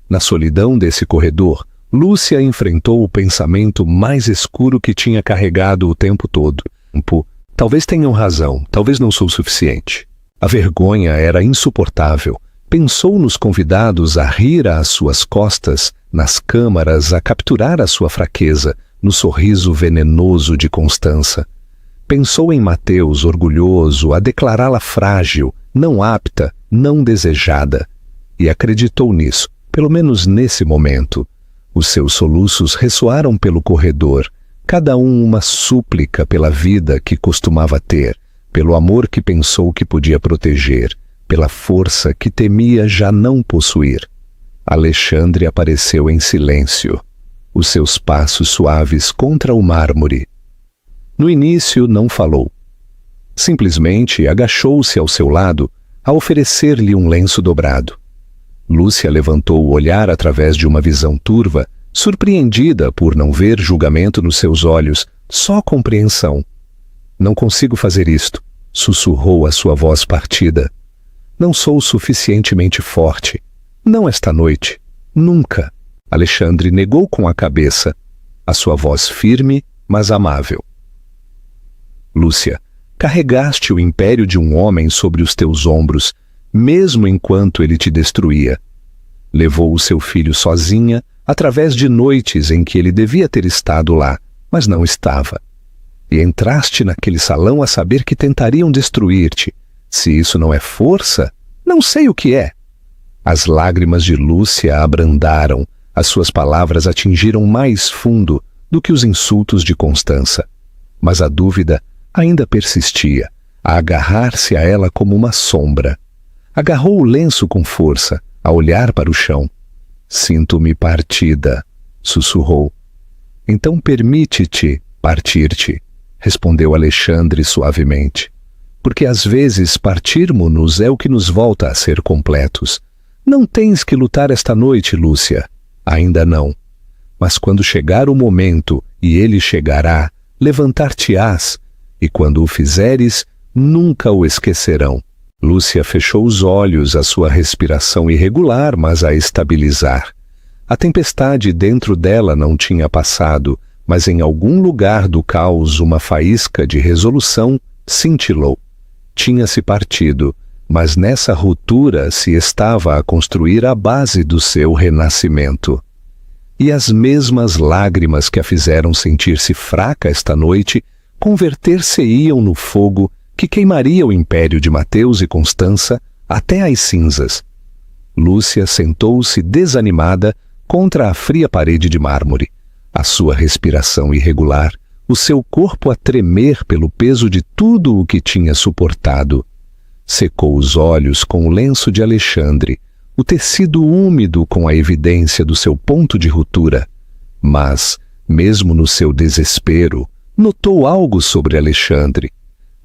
Na solidão desse corredor, Lúcia enfrentou o pensamento mais escuro que tinha carregado o tempo todo. Talvez tenham razão, talvez não sou suficiente. A vergonha era insuportável. Pensou nos convidados a rir às suas costas, nas câmaras a capturar a sua fraqueza, no sorriso venenoso de Constança. Pensou em Mateus orgulhoso a declará-la frágil, não apta, não desejada. E acreditou nisso, pelo menos nesse momento. Os seus soluços ressoaram pelo corredor, cada um uma súplica pela vida que costumava ter, pelo amor que pensou que podia proteger, pela força que temia já não possuir. Alexandre apareceu em silêncio, os seus passos suaves contra o mármore. No início não falou. Simplesmente agachou-se ao seu lado a oferecer-lhe um lenço dobrado. Lúcia levantou o olhar através de uma visão turva, surpreendida por não ver julgamento nos seus olhos, só compreensão. Não consigo fazer isto, sussurrou a sua voz partida. Não sou suficientemente forte. Não esta noite. Nunca. Alexandre negou com a cabeça, a sua voz firme, mas amável. Lúcia, carregaste o império de um homem sobre os teus ombros, mesmo enquanto ele te destruía. Levou o seu filho sozinha, através de noites em que ele devia ter estado lá, mas não estava. E entraste naquele salão a saber que tentariam destruir-te. Se isso não é força, não sei o que é. As lágrimas de Lúcia a abrandaram, as suas palavras atingiram mais fundo do que os insultos de Constança. Mas a dúvida ainda persistia, a agarrar-se a ela como uma sombra. Agarrou o lenço com força, a olhar para o chão. Sinto-me partida, sussurrou. Então permite-te partir-te, respondeu Alexandre suavemente. Porque às vezes partirmo-nos é o que nos volta a ser completos. Não tens que lutar esta noite, Lúcia. Ainda não. Mas quando chegar o momento, e ele chegará, levantar-te-ás, e quando o fizeres, nunca o esquecerão. Lúcia fechou os olhos, a sua respiração irregular, mas a estabilizar. A tempestade dentro dela não tinha passado, mas em algum lugar do caos uma faísca de resolução cintilou. Tinha-se partido, mas nessa ruptura se estava a construir a base do seu renascimento. E as mesmas lágrimas que a fizeram sentir-se fraca esta noite converter-se-iam no fogo que queimaria o império de Mateus e Constança até as cinzas. Lúcia sentou-se desanimada contra a fria parede de mármore, a sua respiração irregular, o seu corpo a tremer pelo peso de tudo o que tinha suportado. Secou os olhos com o lenço de Alexandre, o tecido úmido com a evidência do seu ponto de ruptura. Mas, mesmo no seu desespero, notou algo sobre Alexandre.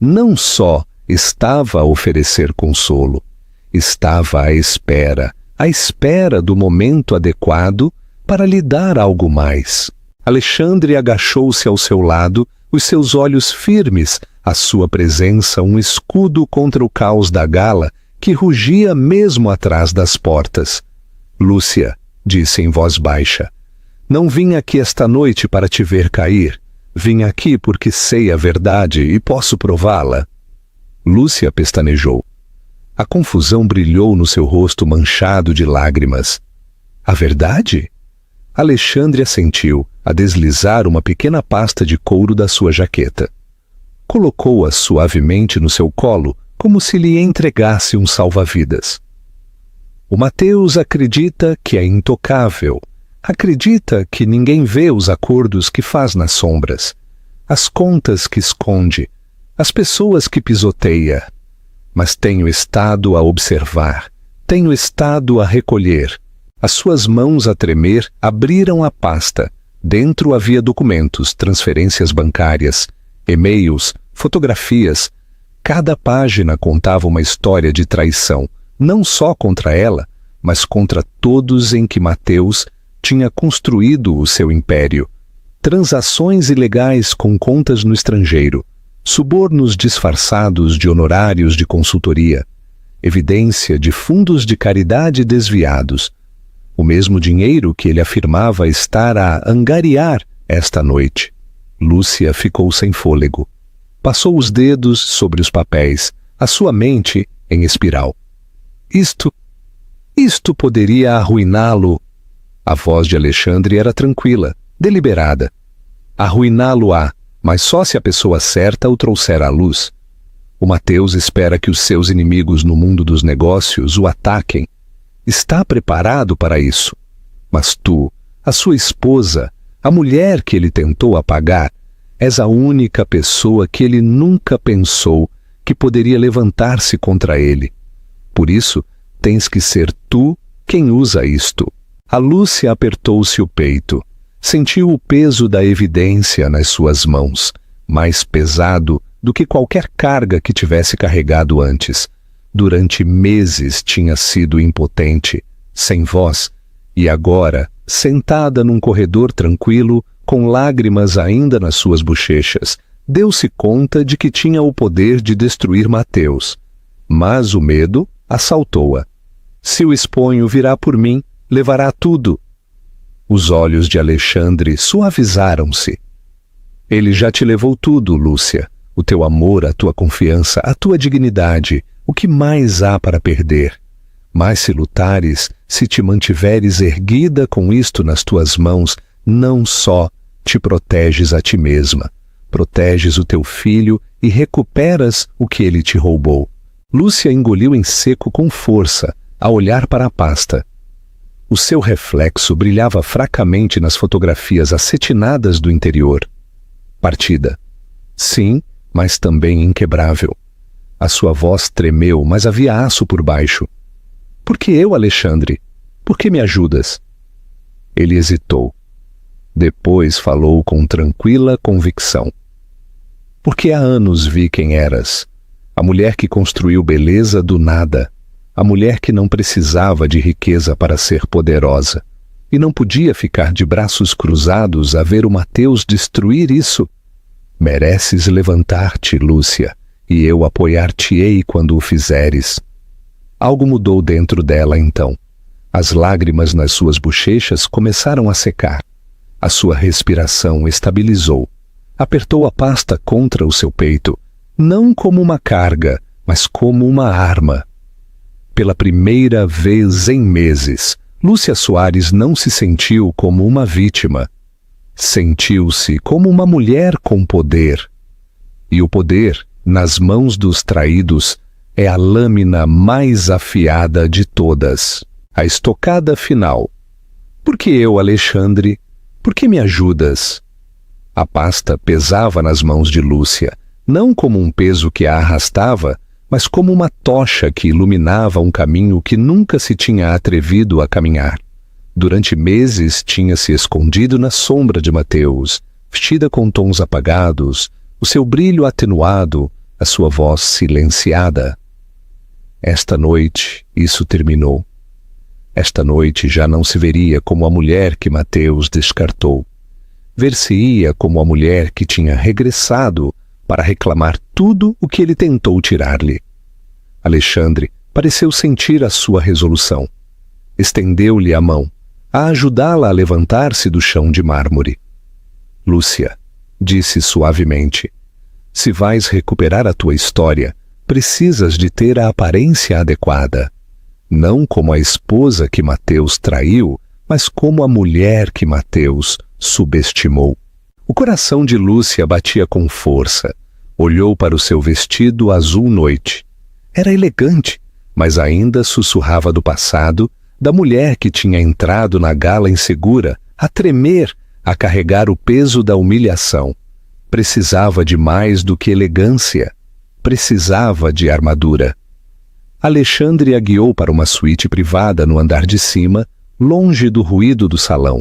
Não só estava a oferecer consolo, estava à espera do momento adequado para lhe dar algo mais. Alexandre agachou-se ao seu lado, os seus olhos firmes, a sua presença um escudo contra o caos da gala que rugia mesmo atrás das portas. Lúcia, disse em voz baixa, não vim aqui esta noite para te ver cair. Vim aqui porque sei a verdade e posso prová-la. Lúcia pestanejou. A confusão brilhou no seu rosto manchado de lágrimas. A verdade? Alexandre assentiu, a deslizar uma pequena pasta de couro da sua jaqueta. Colocou-a suavemente no seu colo, como se lhe entregasse um salva-vidas. O Mateus acredita que é intocável. Acredita que ninguém vê os acordos que faz nas sombras, as contas que esconde, as pessoas que pisoteia. Mas tenho estado a observar, tenho estado a recolher. As suas mãos a tremer abriram a pasta. Dentro havia documentos, transferências bancárias, e-mails, fotografias. Cada página contava uma história de traição, não só contra ela, mas contra todos em que Mateus tinha construído o seu império. Transações ilegais com contas no estrangeiro, subornos disfarçados de honorários de consultoria, evidência de fundos de caridade desviados, o mesmo dinheiro que ele afirmava estar a angariar esta noite. Lúcia ficou sem fôlego. Passou os dedos sobre os papéis, a sua mente em espiral. Isto Isto poderia arruiná-lo. A voz de Alexandre era tranquila, deliberada. Arruiná-lo-á, mas só se a pessoa certa o trouxer à luz. O Mateus espera que os seus inimigos no mundo dos negócios o ataquem. Está preparado para isso. Mas tu, a sua esposa, a mulher que ele tentou apagar, és a única pessoa que ele nunca pensou que poderia levantar-se contra ele. Por isso, tens que ser tu quem usa isto. A Lúcia apertou-se o peito. Sentiu o peso da evidência nas suas mãos, mais pesado do que qualquer carga que tivesse carregado antes. Durante meses tinha sido impotente, sem voz, e agora, sentada num corredor tranquilo, com lágrimas ainda nas suas bochechas, deu-se conta de que tinha o poder de destruir Mateus. Mas o medo assaltou-a. Se o exponho virá por mim, levará tudo. Os olhos de Alexandre suavizaram-se. Ele já te levou tudo, Lúcia. O teu amor, a tua confiança, a tua dignidade. O que mais há para perder? Mas se lutares, se te mantiveres erguida com isto nas tuas mãos, não só te proteges a ti mesma, proteges o teu filho e recuperas o que ele te roubou. Lúcia engoliu em seco com força, a olhar para a pasta. O seu reflexo brilhava fracamente nas fotografias acetinadas do interior. Partida. Sim, mas também inquebrável. A sua voz tremeu, mas havia aço por baixo. Por que eu, Alexandre? Por que me ajudas? Ele hesitou. Depois falou com tranquila convicção. Porque há anos vi quem eras. A mulher que construiu beleza do nada. A mulher que não precisava de riqueza para ser poderosa. E não podia ficar de braços cruzados a ver o Mateus destruir isso. Mereces levantar-te, Lúcia, e eu apoiar-te-ei quando o fizeres. Algo mudou dentro dela então. As lágrimas nas suas bochechas começaram a secar. A sua respiração estabilizou. Apertou a pasta contra o seu peito, não como uma carga, mas como uma arma. Pela primeira vez em meses, Lúcia Soares não se sentiu como uma vítima. Sentiu-se como uma mulher com poder. E o poder, nas mãos dos traídos, é a lâmina mais afiada de todas. A estocada final. Por que eu, Alexandre? Por que me ajudas? A pasta pesava nas mãos de Lúcia, não como um peso que a arrastava, mas como uma tocha que iluminava um caminho que nunca se tinha atrevido a caminhar. Durante meses tinha se escondido na sombra de Mateus, vestida com tons apagados, o seu brilho atenuado, a sua voz silenciada. Esta noite, isso terminou. Esta noite já não se veria como a mulher que Mateus descartou. Ver-se-ia como a mulher que tinha regressado para reclamar tudo o que ele tentou tirar-lhe. Alexandre pareceu sentir a sua resolução. Estendeu-lhe a mão, a ajudá-la a levantar-se do chão de mármore. Lúcia, disse suavemente, se vais recuperar a tua história, precisas de ter a aparência adequada. Não como a esposa que Mateus traiu, mas como a mulher que Mateus subestimou. O coração de Lúcia batia com força. Olhou para o seu vestido azul noite. Era elegante, mas ainda sussurrava do passado, da mulher que tinha entrado na gala insegura, a tremer, a carregar o peso da humilhação. Precisava de mais do que elegância. Precisava de armadura. Alexandre a guiou para uma suíte privada no andar de cima, longe do ruído do salão.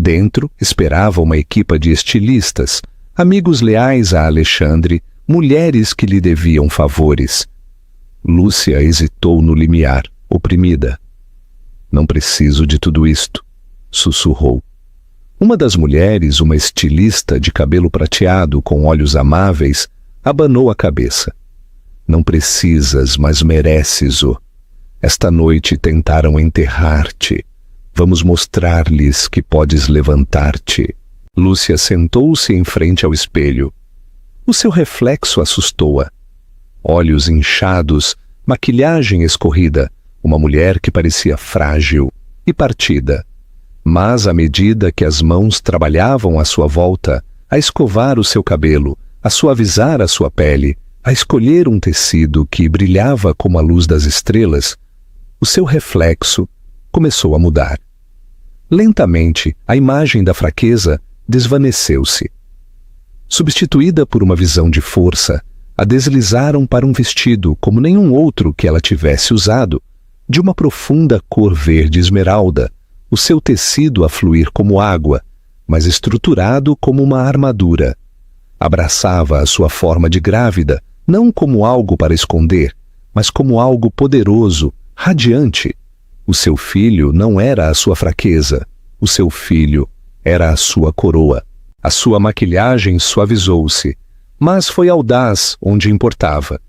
Dentro esperava uma equipa de estilistas, amigos leais a Alexandre, mulheres que lhe deviam favores. Lúcia hesitou no limiar, oprimida. Não preciso de tudo isto, sussurrou. Uma das mulheres, uma estilista de cabelo prateado com olhos amáveis, abanou a cabeça. Não precisas, mas mereces-o. Esta noite tentaram enterrar-te. Vamos mostrar-lhes que podes levantar-te. Lúcia sentou-se em frente ao espelho. O seu reflexo assustou-a. Olhos inchados, maquilhagem escorrida, uma mulher que parecia frágil e partida. Mas à medida que as mãos trabalhavam à sua volta, a escovar o seu cabelo, a suavizar a sua pele, a escolher um tecido que brilhava como a luz das estrelas, o seu reflexo começou a mudar. Lentamente, a imagem da fraqueza desvaneceu-se. Substituída por uma visão de força, a deslizaram para um vestido como nenhum outro que ela tivesse usado, de uma profunda cor verde esmeralda, o seu tecido a fluir como água, mas estruturado como uma armadura. Abraçava a sua forma de grávida, não como algo para esconder, mas como algo poderoso, radiante. O seu filho não era a sua fraqueza, o seu filho era a sua coroa. A sua maquilhagem suavizou-se, mas foi audaz onde importava.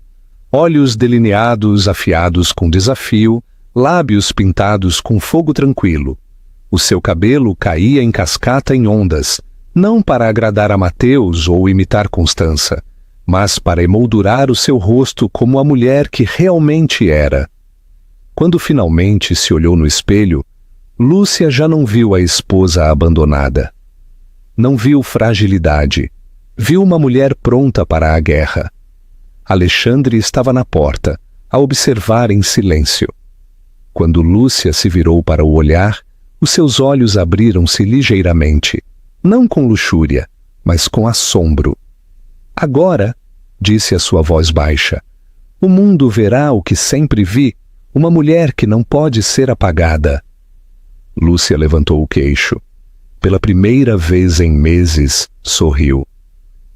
Olhos delineados afiados com desafio, lábios pintados com fogo tranquilo. O seu cabelo caía em cascata em ondas, não para agradar a Mateus ou imitar Constança, mas para emoldurar o seu rosto como a mulher que realmente era. Quando finalmente se olhou no espelho, Lúcia já não viu a esposa abandonada. Não viu fragilidade. Viu uma mulher pronta para a guerra. Alexandre estava na porta, a observar em silêncio. Quando Lúcia se virou para o olhar, os seus olhos abriram-se ligeiramente, não com luxúria, mas com assombro. Agora, disse a sua voz baixa, o mundo verá o que sempre vi, uma mulher que não pode ser apagada. Lúcia levantou o queixo. Pela primeira vez em meses, sorriu.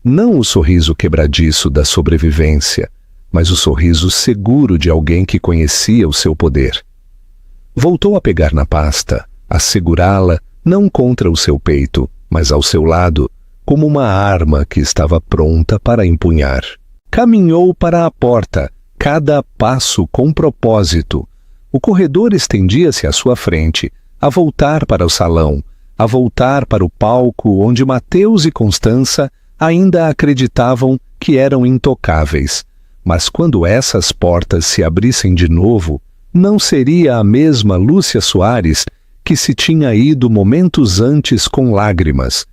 Não o sorriso quebradiço da sobrevivência, mas o sorriso seguro de alguém que conhecia o seu poder. Voltou a pegar na pasta, a segurá-la não contra o seu peito, mas ao seu lado, como uma arma que estava pronta para empunhar. Caminhou para a porta, cada passo com propósito. O corredor estendia-se à sua frente, a voltar para o salão, a voltar para o palco onde Mateus e Constança ainda acreditavam que eram intocáveis. Mas quando essas portas se abrissem de novo, não seria a mesma Lúcia Soares que se tinha ido momentos antes com lágrimas.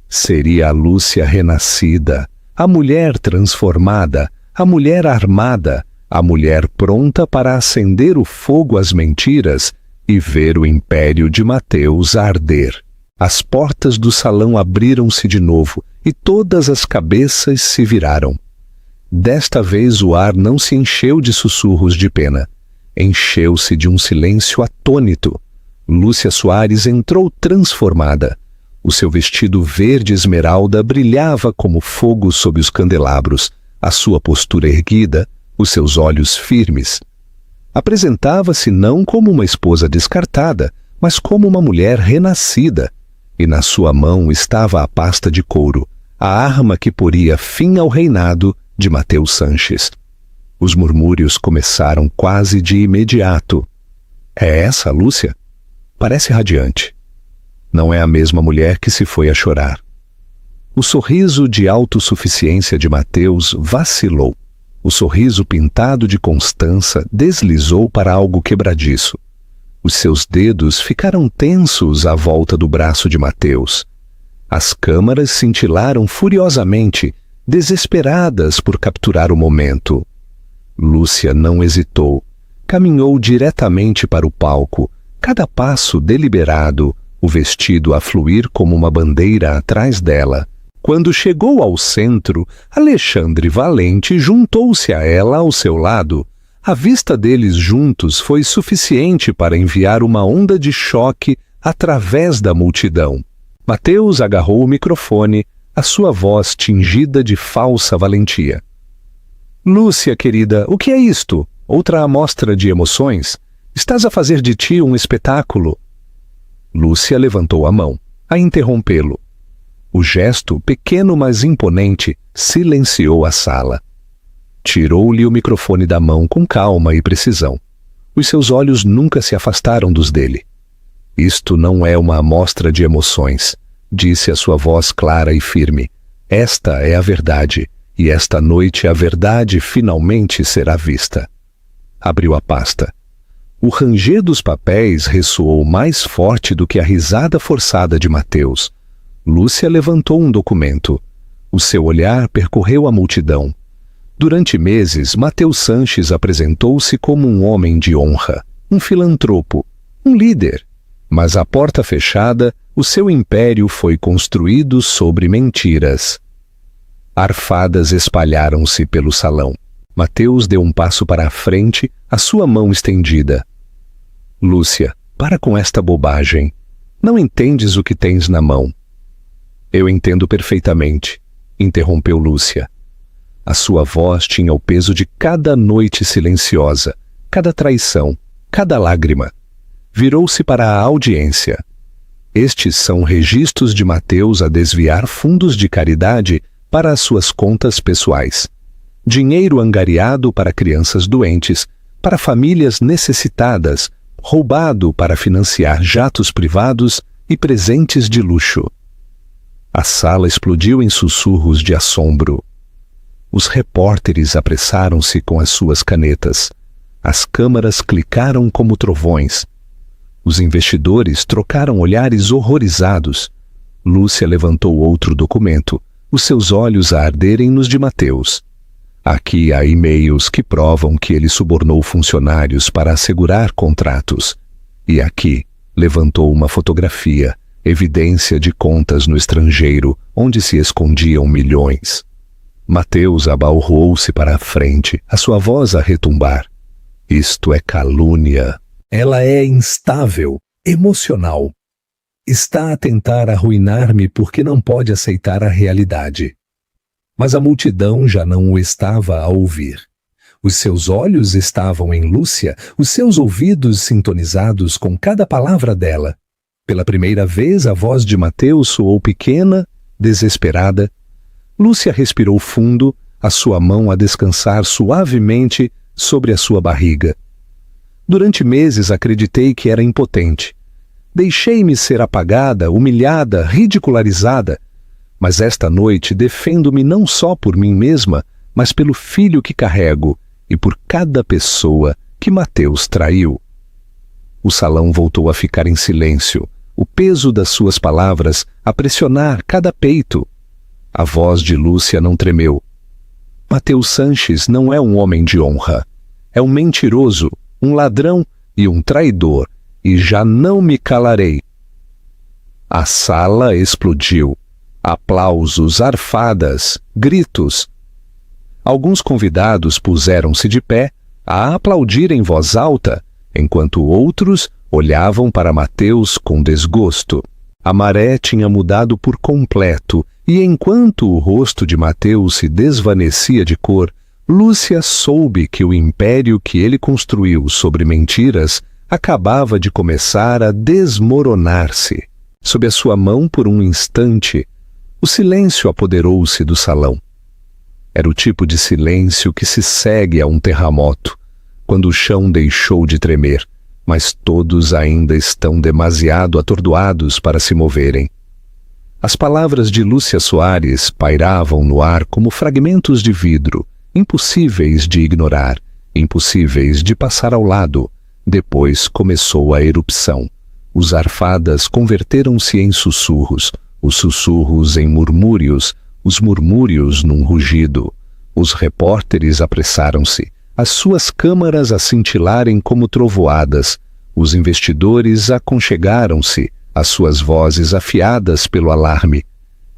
Seria a Lúcia renascida, a mulher transformada, a mulher armada, a mulher pronta para acender o fogo às mentiras e ver o império de Mateus arder. As portas do salão abriram-se de novo e todas as cabeças se viraram. Desta vez o ar não se encheu de sussurros de pena. Encheu-se de um silêncio atônito. Lúcia Soares entrou transformada. O seu vestido verde esmeralda brilhava como fogo sob os candelabros, a sua postura erguida, os seus olhos firmes. Apresentava-se não como uma esposa descartada, mas como uma mulher renascida, e na sua mão estava a pasta de couro, a arma que poria fim ao reinado de Mateus Sanches. Os murmúrios começaram quase de imediato. É essa a Lúcia? Parece radiante. Não é a mesma mulher que se foi a chorar. O sorriso de autossuficiência de Mateus vacilou. O sorriso pintado de Constança deslizou para algo quebradiço. Os seus dedos ficaram tensos à volta do braço de Mateus. As câmaras cintilaram furiosamente, desesperadas por capturar o momento. Lúcia não hesitou. Caminhou diretamente para o palco, cada passo deliberado, o vestido a fluir como uma bandeira atrás dela. Quando chegou ao centro, Alexandre Valente juntou-se a ela ao seu lado. A vista deles juntos foi suficiente para enviar uma onda de choque através da multidão. Mateus agarrou o microfone, a sua voz tingida de falsa valentia. Lúcia, querida, o que é isto? Outra amostra de emoções? Estás a fazer de ti um espetáculo? Lúcia levantou a mão, a interrompê-lo. O gesto, pequeno mas imponente, silenciou a sala. Tirou-lhe o microfone da mão com calma e precisão. Os seus olhos nunca se afastaram dos dele. Isto não é uma amostra de emoções, disse a sua voz clara e firme. Esta é a verdade, e esta noite a verdade finalmente será vista. Abriu a pasta. O ranger dos papéis ressoou mais forte do que a risada forçada de Mateus. Lúcia levantou um documento. O seu olhar percorreu a multidão. Durante meses, Mateus Sanches apresentou-se como um homem de honra, um filantropo, um líder. Mas à porta fechada, o seu império foi construído sobre mentiras. Arfadas espalharam-se pelo salão. Mateus deu um passo para a frente, a sua mão estendida. Lúcia, para com esta bobagem. Não entendes o que tens na mão. Eu entendo perfeitamente, interrompeu Lúcia. A sua voz tinha o peso de cada noite silenciosa, cada traição, cada lágrima. Virou-se para a audiência. Estes são registros de Mateus a desviar fundos de caridade para as suas contas pessoais. Dinheiro angariado para crianças doentes, para famílias necessitadas, roubado para financiar jatos privados e presentes de luxo. A sala explodiu em sussurros de assombro. Os repórteres apressaram-se com as suas canetas. As câmaras clicaram como trovões. Os investidores trocaram olhares horrorizados. Lúcia levantou outro documento, os seus olhos a arderem nos de Mateus. Aqui há e-mails que provam que ele subornou funcionários para assegurar contratos. E aqui levantou uma fotografia, evidência de contas no estrangeiro, onde se escondiam milhões. Mateus abalroou-se para a frente, a sua voz a retumbar. Isto é calúnia. Ela é instável, emocional. Está a tentar arruinar-me porque não pode aceitar a realidade. Mas a multidão já não o estava a ouvir. Os seus olhos estavam em Lúcia, os seus ouvidos sintonizados com cada palavra dela. Pela primeira vez, a voz de Mateus soou pequena, desesperada. Lúcia respirou fundo, a sua mão a descansar suavemente sobre a sua barriga. Durante meses acreditei que era impotente. Deixei-me ser apagada, humilhada, ridicularizada. Mas esta noite defendo-me não só por mim mesma, mas pelo filho que carrego e por cada pessoa que Mateus traiu. O salão voltou a ficar em silêncio, o peso das suas palavras a pressionar cada peito. A voz de Lúcia não tremeu. Mateus Sanches não é um homem de honra. É um mentiroso, um ladrão e um traidor, e já não me calarei. A sala explodiu. Aplausos, arfadas, gritos. Alguns convidados puseram-se de pé a aplaudir em voz alta, enquanto outros olhavam para Mateus com desgosto. A maré tinha mudado por completo, e enquanto o rosto de Mateus se desvanecia de cor, Lúcia soube que o império que ele construiu sobre mentiras acabava de começar a desmoronar-se. Sob a sua mão por um instante, o silêncio apoderou-se do salão. Era o tipo de silêncio que se segue a um terremoto, quando o chão deixou de tremer, mas todos ainda estão demasiado atordoados para se moverem. As palavras de Lúcia Soares pairavam no ar como fragmentos de vidro, impossíveis de ignorar, impossíveis de passar ao lado. Depois começou a erupção. Os arfadas converteram-se em sussurros, os sussurros em murmúrios, os murmúrios num rugido. Os repórteres apressaram-se, as suas câmaras a cintilarem como trovoadas. Os investidores aconchegaram-se, as suas vozes afiadas pelo alarme.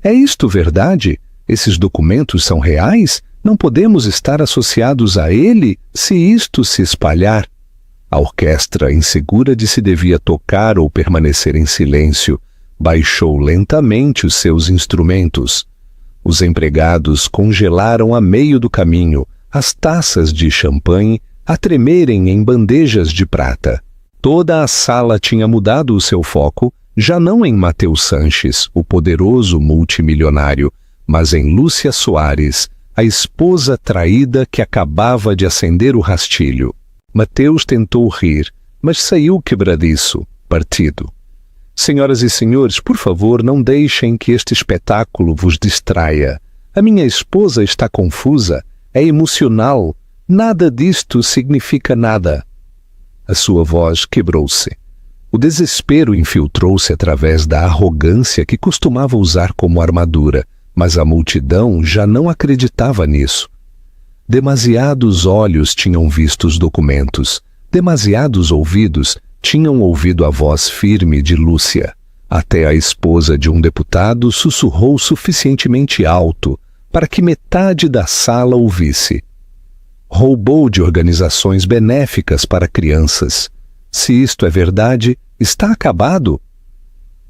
É isto verdade? Esses documentos são reais? Não podemos estar associados a ele se isto se espalhar. A orquestra, insegura de se devia tocar ou permanecer em silêncio, baixou lentamente os seus instrumentos. Os empregados congelaram a meio do caminho, as taças de champanhe a tremerem em bandejas de prata. Toda a sala tinha mudado o seu foco, já não em Mateus Sanches, o poderoso multimilionário, mas em Lúcia Soares, a esposa traída que acabava de acender o rastilho. Mateus tentou rir, mas saiu quebradiço, partido. Senhoras e senhores, por favor, não deixem que este espetáculo vos distraia. A minha esposa está confusa, é emocional, nada disto significa nada. A sua voz quebrou-se. O desespero infiltrou-se através da arrogância que costumava usar como armadura, mas a multidão já não acreditava nisso. Demasiados olhos tinham visto os documentos, demasiados ouvidos tinham ouvido a voz firme de Lúcia. Até a esposa de um deputado sussurrou suficientemente alto para que metade da sala ouvisse. Roubou de organizações benéficas para crianças. Se isto é verdade, está acabado.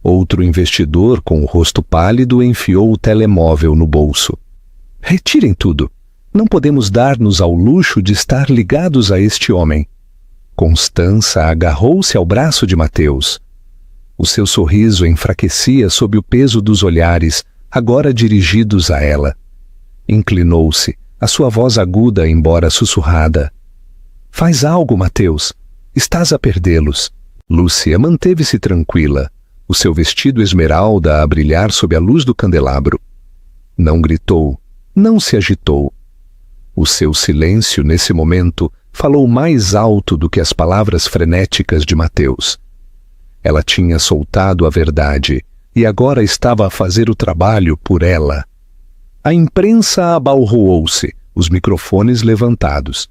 Outro investidor com o rosto pálido enfiou o telemóvel no bolso. Retirem tudo. Não podemos dar-nos ao luxo de estar ligados a este homem. Constança agarrou-se ao braço de Mateus. O seu sorriso enfraquecia sob o peso dos olhares, agora dirigidos a ela. Inclinou-se, a sua voz aguda, embora sussurrada. Faz algo, Mateus. Estás a perdê-los. Lúcia manteve-se tranquila, o seu vestido esmeralda a brilhar sob a luz do candelabro. Não gritou, não se agitou. O seu silêncio, nesse momento, falou mais alto do que as palavras frenéticas de Mateus. Ela tinha soltado a verdade e agora estava a fazer o trabalho por ela. A imprensa abalroou-se, os microfones levantados.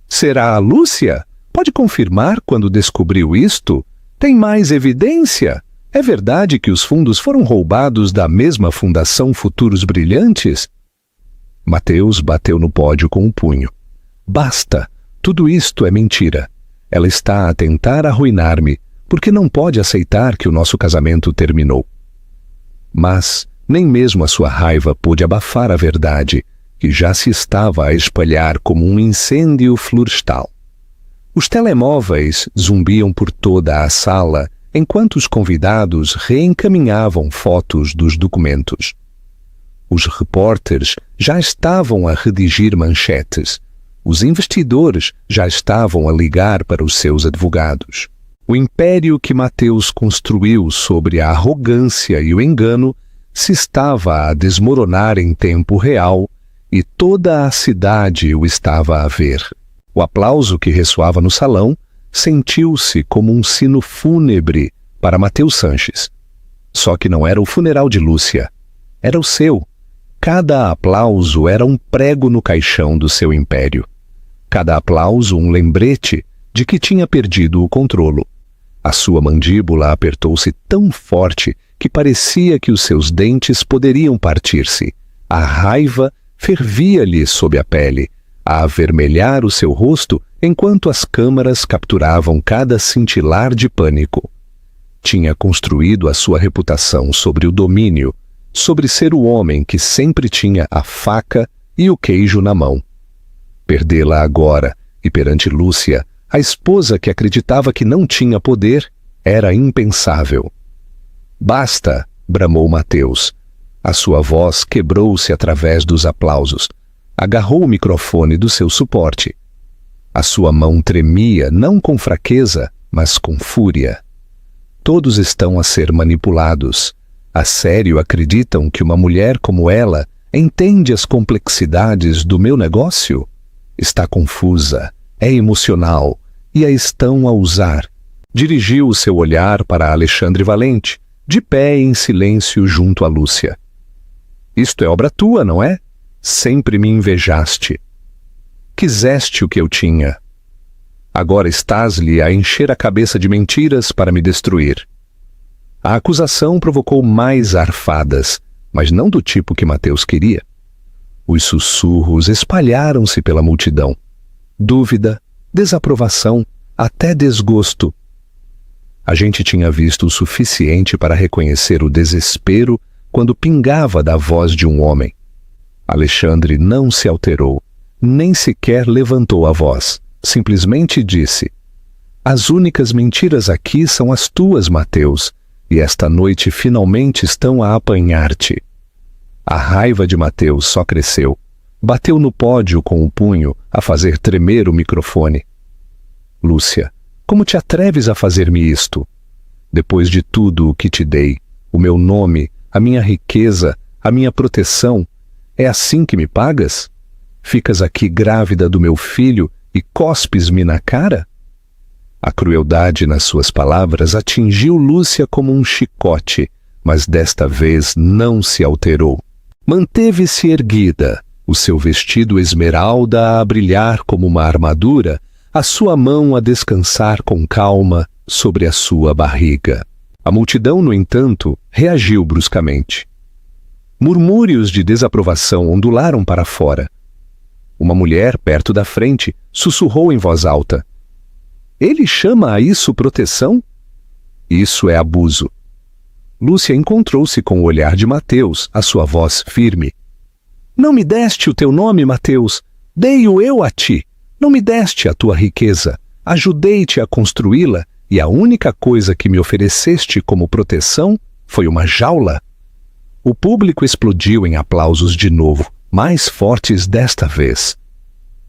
Será a Lúcia? Pode confirmar quando descobriu isto? Tem mais evidência? É verdade que os fundos foram roubados da mesma Fundação Futuros Brilhantes? Mateus bateu no pódio com o punho. Basta! Tudo isto é mentira. Ela está a tentar arruinar-me, porque não pode aceitar que o nosso casamento terminou. Mas nem mesmo a sua raiva pôde abafar a verdade, que já se estava a espalhar como um incêndio florestal. Os telemóveis zumbiam por toda a sala, enquanto os convidados reencaminhavam fotos dos documentos. Os repórteres já estavam a redigir manchetes. Os investidores já estavam a ligar para os seus advogados. O império que Mateus construiu sobre a arrogância e o engano se estava a desmoronar em tempo real e toda a cidade o estava a ver. O aplauso que ressoava no salão sentiu-se como um sino fúnebre para Mateus Sanches. Só que não era o funeral de Lúcia, era o seu. Cada aplauso era um prego no caixão do seu império. Cada aplauso um lembrete de que tinha perdido o controlo. A sua mandíbula apertou-se tão forte que parecia que os seus dentes poderiam partir-se. A raiva fervia-lhe sob a pele, a avermelhar o seu rosto enquanto as câmaras capturavam cada cintilar de pânico. Tinha construído a sua reputação sobre o domínio, sobre ser o homem que sempre tinha a faca e o queijo na mão. Perdê-la agora, e perante Lúcia, a esposa que acreditava que não tinha poder, era impensável. Basta, bramou Mateus. A sua voz quebrou-se através dos aplausos. Agarrou o microfone do seu suporte. A sua mão tremia, não com fraqueza, mas com fúria. Todos estão a ser manipulados. A sério acreditam que uma mulher como ela entende as complexidades do meu negócio? Está confusa, é emocional, e a estão a usar. Dirigiu o seu olhar para Alexandre Valente, de pé em silêncio junto a Lúcia. Isto é obra tua, não é? Sempre me invejaste. Quiseste o que eu tinha. Agora estás-lhe a encher a cabeça de mentiras para me destruir. A acusação provocou mais arfadas, mas não do tipo que Mateus queria. Os sussurros espalharam-se pela multidão. Dúvida, desaprovação, até desgosto. A gente tinha visto o suficiente para reconhecer o desespero quando pingava da voz de um homem. Alexandre não se alterou, nem sequer levantou a voz. Simplesmente disse: as únicas mentiras aqui são as tuas, Mateus, e esta noite finalmente estão a apanhar-te. A raiva de Mateus só cresceu. Bateu no pódio com o punho, a fazer tremer o microfone. Lúcia, como te atreves a fazer-me isto? Depois de tudo o que te dei, o meu nome, a minha riqueza, a minha proteção, é assim que me pagas? Ficas aqui grávida do meu filho e cospes-me na cara? A crueldade nas suas palavras atingiu Lúcia como um chicote, mas desta vez não se alterou. Manteve-se erguida, o seu vestido esmeralda a brilhar como uma armadura, a sua mão a descansar com calma sobre a sua barriga. A multidão, no entanto, reagiu bruscamente. Murmúrios de desaprovação ondularam para fora. Uma mulher, perto da frente, sussurrou em voz alta: "Ele chama a isso proteção? Isso é abuso." Lúcia encontrou-se com o olhar de Mateus, a sua voz firme. "Não me deste o teu nome, Mateus. Dei-o eu a ti. Não me deste a tua riqueza. Ajudei-te a construí-la, e a única coisa que me ofereceste como proteção foi uma jaula." O público explodiu em aplausos de novo, mais fortes desta vez.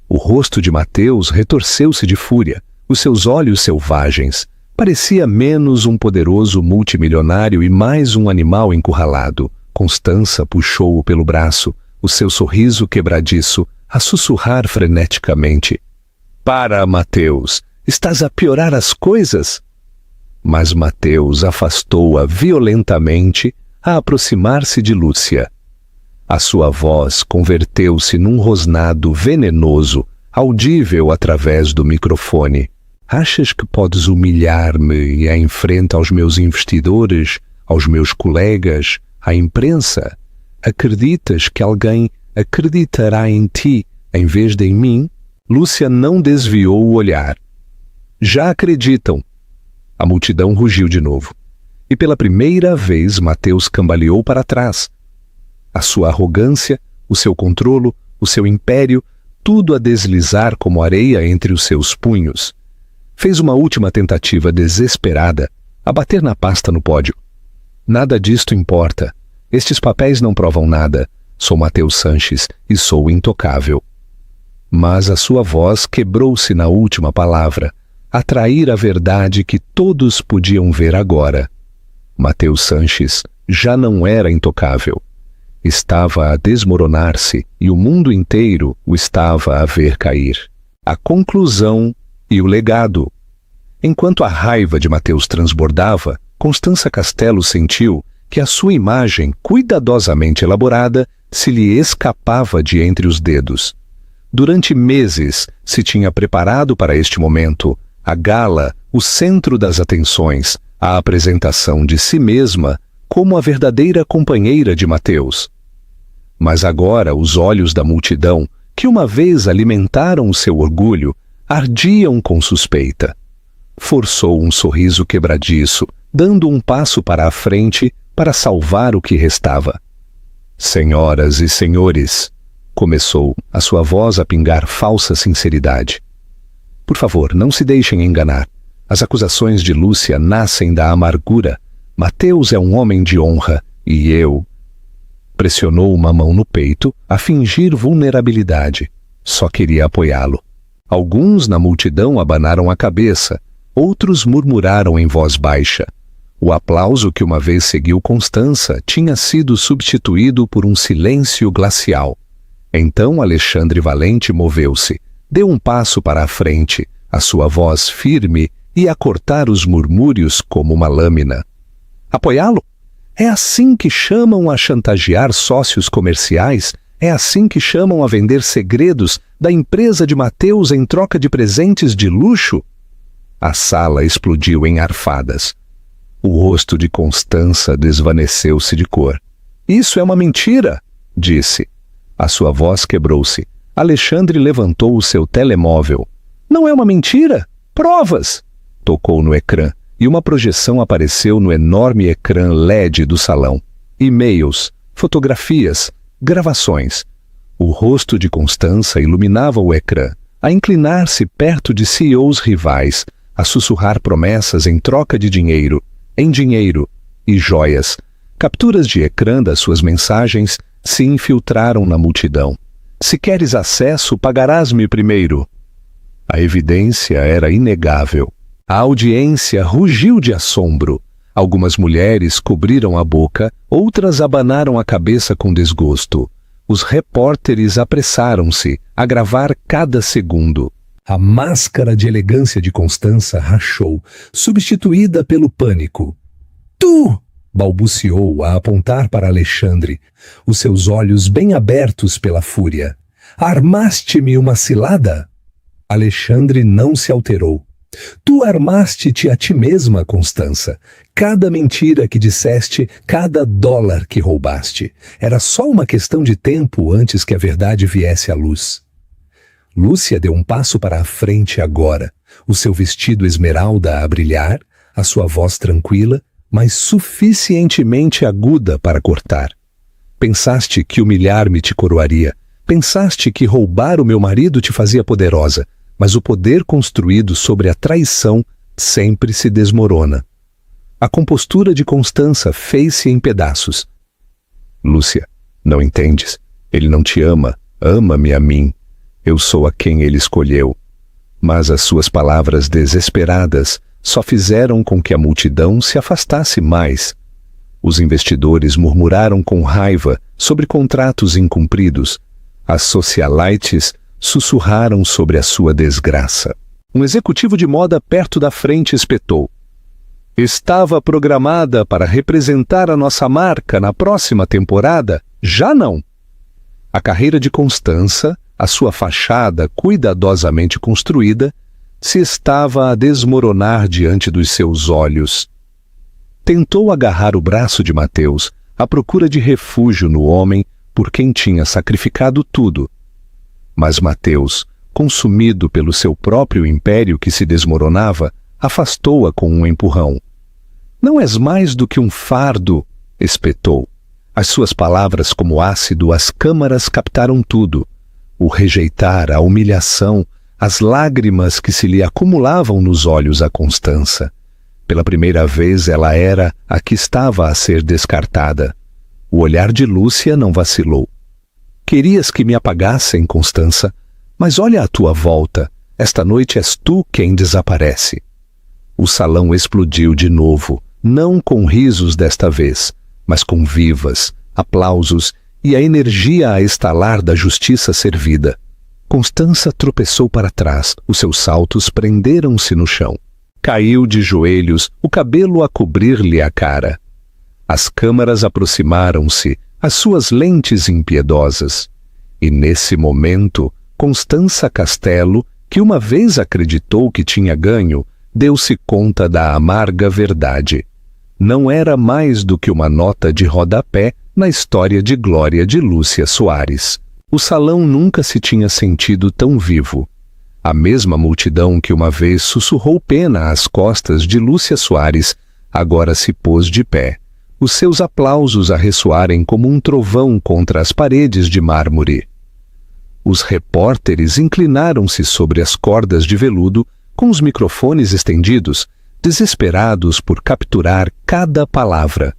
O rosto de Mateus retorceu-se de fúria. Os seus olhos selvagens parecia menos um poderoso multimilionário e mais um animal encurralado. Constança puxou-o pelo braço, o seu sorriso quebradiço a sussurrar freneticamente: "Para, Mateus, estás a piorar as coisas." Mas Mateus afastou-a violentamente a aproximar-se de Lúcia. A sua voz converteu-se num rosnado venenoso, audível através do microfone. "Achas que podes humilhar-me e em frente aos meus investidores, aos meus colegas, à imprensa? Acreditas que alguém acreditará em ti em vez de em mim?" Lúcia não desviou o olhar. "Já acreditam." A multidão rugiu de novo. E pela primeira vez Mateus cambaleou para trás. A sua arrogância, o seu controlo, o seu império, tudo a deslizar como areia entre os seus punhos. Fez uma última tentativa desesperada, a bater na pasta no pódio. "Nada disto importa. Estes papéis não provam nada. Sou Mateus Sanches e sou intocável." Mas a sua voz quebrou-se na última palavra, a trair a verdade que todos podiam ver agora. Mateus Sanches já não era intocável. Estava a desmoronar-se e o mundo inteiro o estava a ver cair. A conclusão e o legado. Enquanto a raiva de Mateus transbordava, Constança Castelo sentiu que a sua imagem, cuidadosamente elaborada, se lhe escapava de entre os dedos. Durante meses se tinha preparado para este momento, a gala, o centro das atenções, a apresentação de si mesma como a verdadeira companheira de Mateus. Mas agora os olhos da multidão, que uma vez alimentaram o seu orgulho, ardiam com suspeita. Forçou um sorriso quebradiço, dando um passo para a frente para salvar o que restava. "Senhoras e senhores", começou, a sua voz a pingar falsa sinceridade. "Por favor, não se deixem enganar. As acusações de Lúcia nascem da amargura. Mateus é um homem de honra, e eu..." Pressionou uma mão no peito a fingir vulnerabilidade. Só queria apoiá-lo. Alguns na multidão abanaram a cabeça, outros murmuraram em voz baixa. O aplauso que uma vez seguiu Constança tinha sido substituído por um silêncio glacial. Então Alexandre Valente moveu-se, deu um passo para a frente, a sua voz firme e a cortar os murmúrios como uma lâmina. "Apoiá-lo? É assim que chamam a chantagear sócios comerciais? É assim que chamam a vender segredos da empresa de Mateus em troca de presentes de luxo?" A sala explodiu em arfadas. O rosto de Constança desvaneceu-se de cor. "Isso é uma mentira!" disse. A sua voz quebrou-se. Alexandre levantou o seu telemóvel. "Não é uma mentira? Provas!" Tocou no ecrã, e uma projeção apareceu no enorme ecrã LED do salão. E-mails, fotografias, gravações. O rosto de Constança iluminava o ecrã, a inclinar-se perto de CEOs rivais, a sussurrar promessas em troca de dinheiro, em dinheiro e joias. Capturas de ecrã das suas mensagens se infiltraram na multidão. "Se queres acesso, pagarás-me primeiro." A evidência era inegável. A audiência rugiu de assombro. Algumas mulheres cobriram a boca, outras abanaram a cabeça com desgosto. Os repórteres apressaram-se a gravar cada segundo. A máscara de elegância de Constança rachou, substituída pelo pânico. Tu! Balbuciou a apontar para Alexandre, os seus olhos bem abertos pela fúria. Armaste-me uma cilada? Alexandre não se alterou. Tu armaste-te a ti mesma, Constança. Cada mentira que disseste, cada dólar que roubaste. Era só uma questão de tempo antes que a verdade viesse à luz. Lúcia deu um passo para a frente agora, o seu vestido esmeralda a brilhar, a sua voz tranquila, mas suficientemente aguda para cortar. Pensaste que humilhar-me te coroaria. Pensaste que roubar o meu marido te fazia poderosa. Mas o poder construído sobre a traição sempre se desmorona. A compostura de Constança fez-se em pedaços. Lúcia, não entendes? Ele não te ama, ama-me a mim. Eu sou a quem ele escolheu. Mas as suas palavras desesperadas só fizeram com que a multidão se afastasse mais. Os investidores murmuraram com raiva sobre contratos incumpridos. As socialites sussurraram sobre a sua desgraça. Um executivo de moda perto da frente espetou. Estava programada para representar a nossa marca na próxima temporada? Já não. A carreira de Constança, a sua fachada cuidadosamente construída, se estava a desmoronar diante dos seus olhos. Tentou agarrar o braço de Mateus, à procura de refúgio no homem por quem tinha sacrificado tudo. Mas Mateus, consumido pelo seu próprio império que se desmoronava, afastou-a com um empurrão. Não és mais do que um fardo, espetou. As suas palavras como ácido, as câmaras captaram tudo. O rejeitar, a humilhação, as lágrimas que se lhe acumulavam nos olhos a Constança. Pela primeira vez ela era a que estava a ser descartada. O olhar de Lúcia não vacilou. Querias que me apagassem, Constança, mas olha à tua volta. Esta noite és tu quem desaparece. O salão explodiu de novo, não com risos desta vez, mas com vivas, aplausos e a energia a estalar da justiça servida. Constança tropeçou para trás, os seus saltos prenderam-se no chão. Caiu de joelhos, o cabelo a cobrir-lhe a cara. As câmaras aproximaram-se, as suas lentes impiedosas. E nesse momento, Constança Castelo, que uma vez acreditou que tinha ganho, deu-se conta da amarga verdade. Não era mais do que uma nota de rodapé na história de glória de Lúcia Soares. O salão nunca se tinha sentido tão vivo. A mesma multidão que uma vez sussurrou pena às costas de Lúcia Soares, agora se pôs de pé, os seus aplausos a ressoarem como um trovão contra as paredes de mármore. Os repórteres inclinaram-se sobre as cordas de veludo, com os microfones estendidos, desesperados por capturar cada palavra.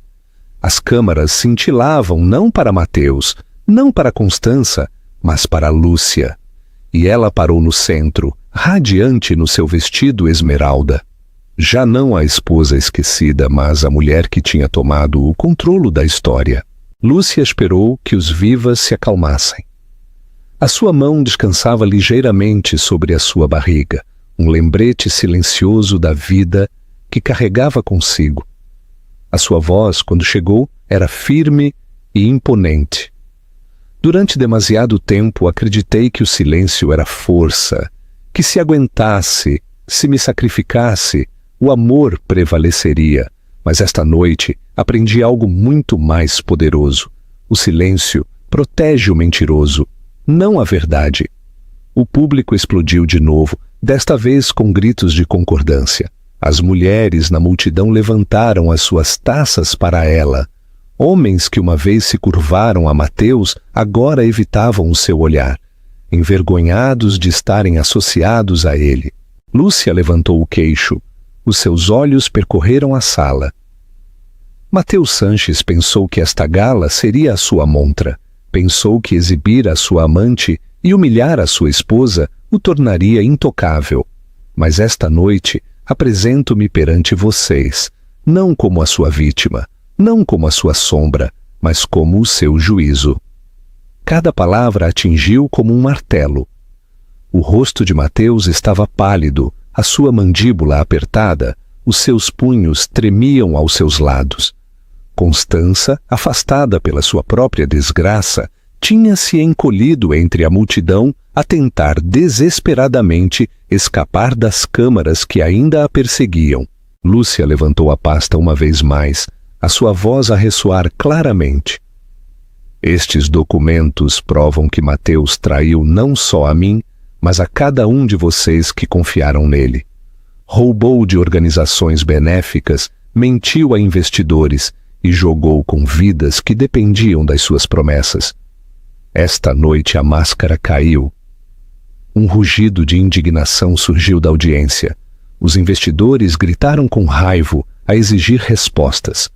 As câmaras cintilavam não para Mateus, não para Constança, mas para Lúcia. E ela parou no centro, radiante no seu vestido esmeralda. Já não a esposa esquecida, mas a mulher que tinha tomado o controlo da história. Lúcia esperou que os vivas se acalmassem. A sua mão descansava ligeiramente sobre a sua barriga, um lembrete silencioso da vida que carregava consigo. A sua voz, quando chegou, era firme e imponente. Durante demasiado tempo acreditei que o silêncio era força, que se aguentasse, se me sacrificasse, o amor prevaleceria. Mas esta noite aprendi algo muito mais poderoso. O silêncio protege o mentiroso, não a verdade. O público explodiu de novo, desta vez com gritos de concordância. As mulheres na multidão levantaram as suas taças para ela. Homens que uma vez se curvaram a Mateus agora evitavam o seu olhar, envergonhados de estarem associados a ele. Lúcia levantou o queixo. Os seus olhos percorreram a sala. Mateus Sanches pensou que esta gala seria a sua montra. Pensou que exibir a sua amante e humilhar a sua esposa o tornaria intocável. Mas esta noite apresento-me perante vocês, não como a sua vítima, não como a sua sombra, mas como o seu juízo. Cada palavra atingiu como um martelo. O rosto de Mateus estava pálido, a sua mandíbula apertada, os seus punhos tremiam aos seus lados. Constança, afastada pela sua própria desgraça, tinha-se encolhido entre a multidão a tentar desesperadamente escapar das câmaras que ainda a perseguiam. Lúcia levantou a pasta uma vez mais, a sua voz a ressoar claramente. Estes documentos provam que Mateus traiu não só a mim, mas a cada um de vocês que confiaram nele. Roubou de organizações benéficas, mentiu a investidores e jogou com vidas que dependiam das suas promessas. Esta noite a máscara caiu. Um rugido de indignação surgiu da audiência. Os investidores gritaram com raiva a exigir respostas.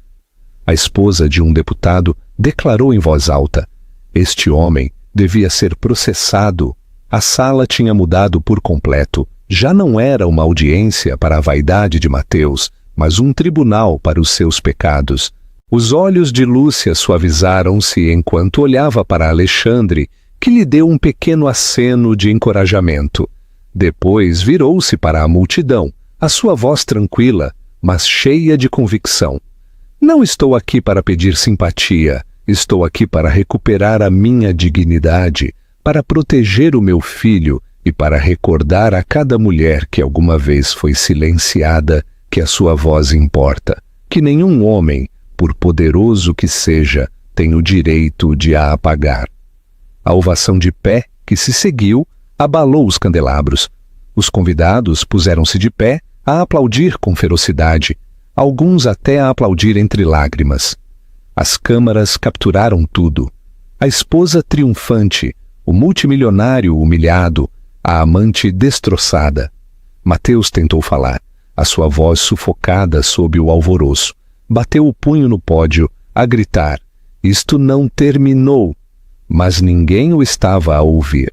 A esposa de um deputado declarou em voz alta: este homem devia ser processado. A sala tinha mudado por completo. Já não era uma audiência para a vaidade de Mateus, mas um tribunal para os seus pecados. Os olhos de Lúcia suavizaram-se enquanto olhava para Alexandre, que lhe deu um pequeno aceno de encorajamento. Depois virou-se para a multidão, a sua voz tranquila, mas cheia de convicção. Não estou aqui para pedir simpatia, estou aqui para recuperar a minha dignidade, para proteger o meu filho e para recordar a cada mulher que alguma vez foi silenciada que a sua voz importa, que nenhum homem, por poderoso que seja, tem o direito de a apagar. A ovação de pé que se seguiu abalou os candelabros. Os convidados puseram-se de pé a aplaudir com ferocidade, alguns até a aplaudir entre lágrimas. As câmaras capturaram tudo. A esposa triunfante, o multimilionário humilhado, a amante destroçada. Mateus tentou falar, a sua voz sufocada sob o alvoroço. Bateu o punho no pódio, a gritar: isto não terminou! Mas ninguém o estava a ouvir.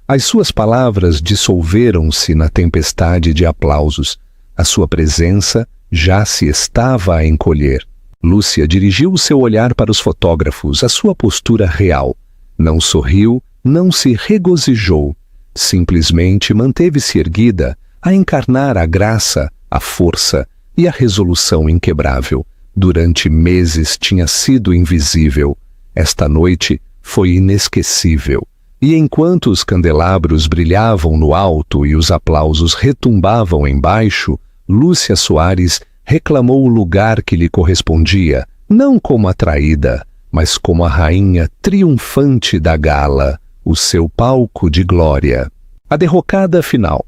As suas palavras dissolveram-se na tempestade de aplausos. A sua presença já se estava a encolher. Lúcia dirigiu o seu olhar para os fotógrafos, a sua postura real. Não sorriu, não se regozijou. Simplesmente manteve-se erguida, a encarnar a graça, a força e a resolução inquebrável. Durante meses tinha sido invisível. Esta noite foi inesquecível. E enquanto os candelabros brilhavam no alto e os aplausos retumbavam embaixo, Lúcia Soares reclamou o lugar que lhe correspondia, não como a traída, mas como a rainha triunfante da gala, o seu palco de glória. A derrocada final.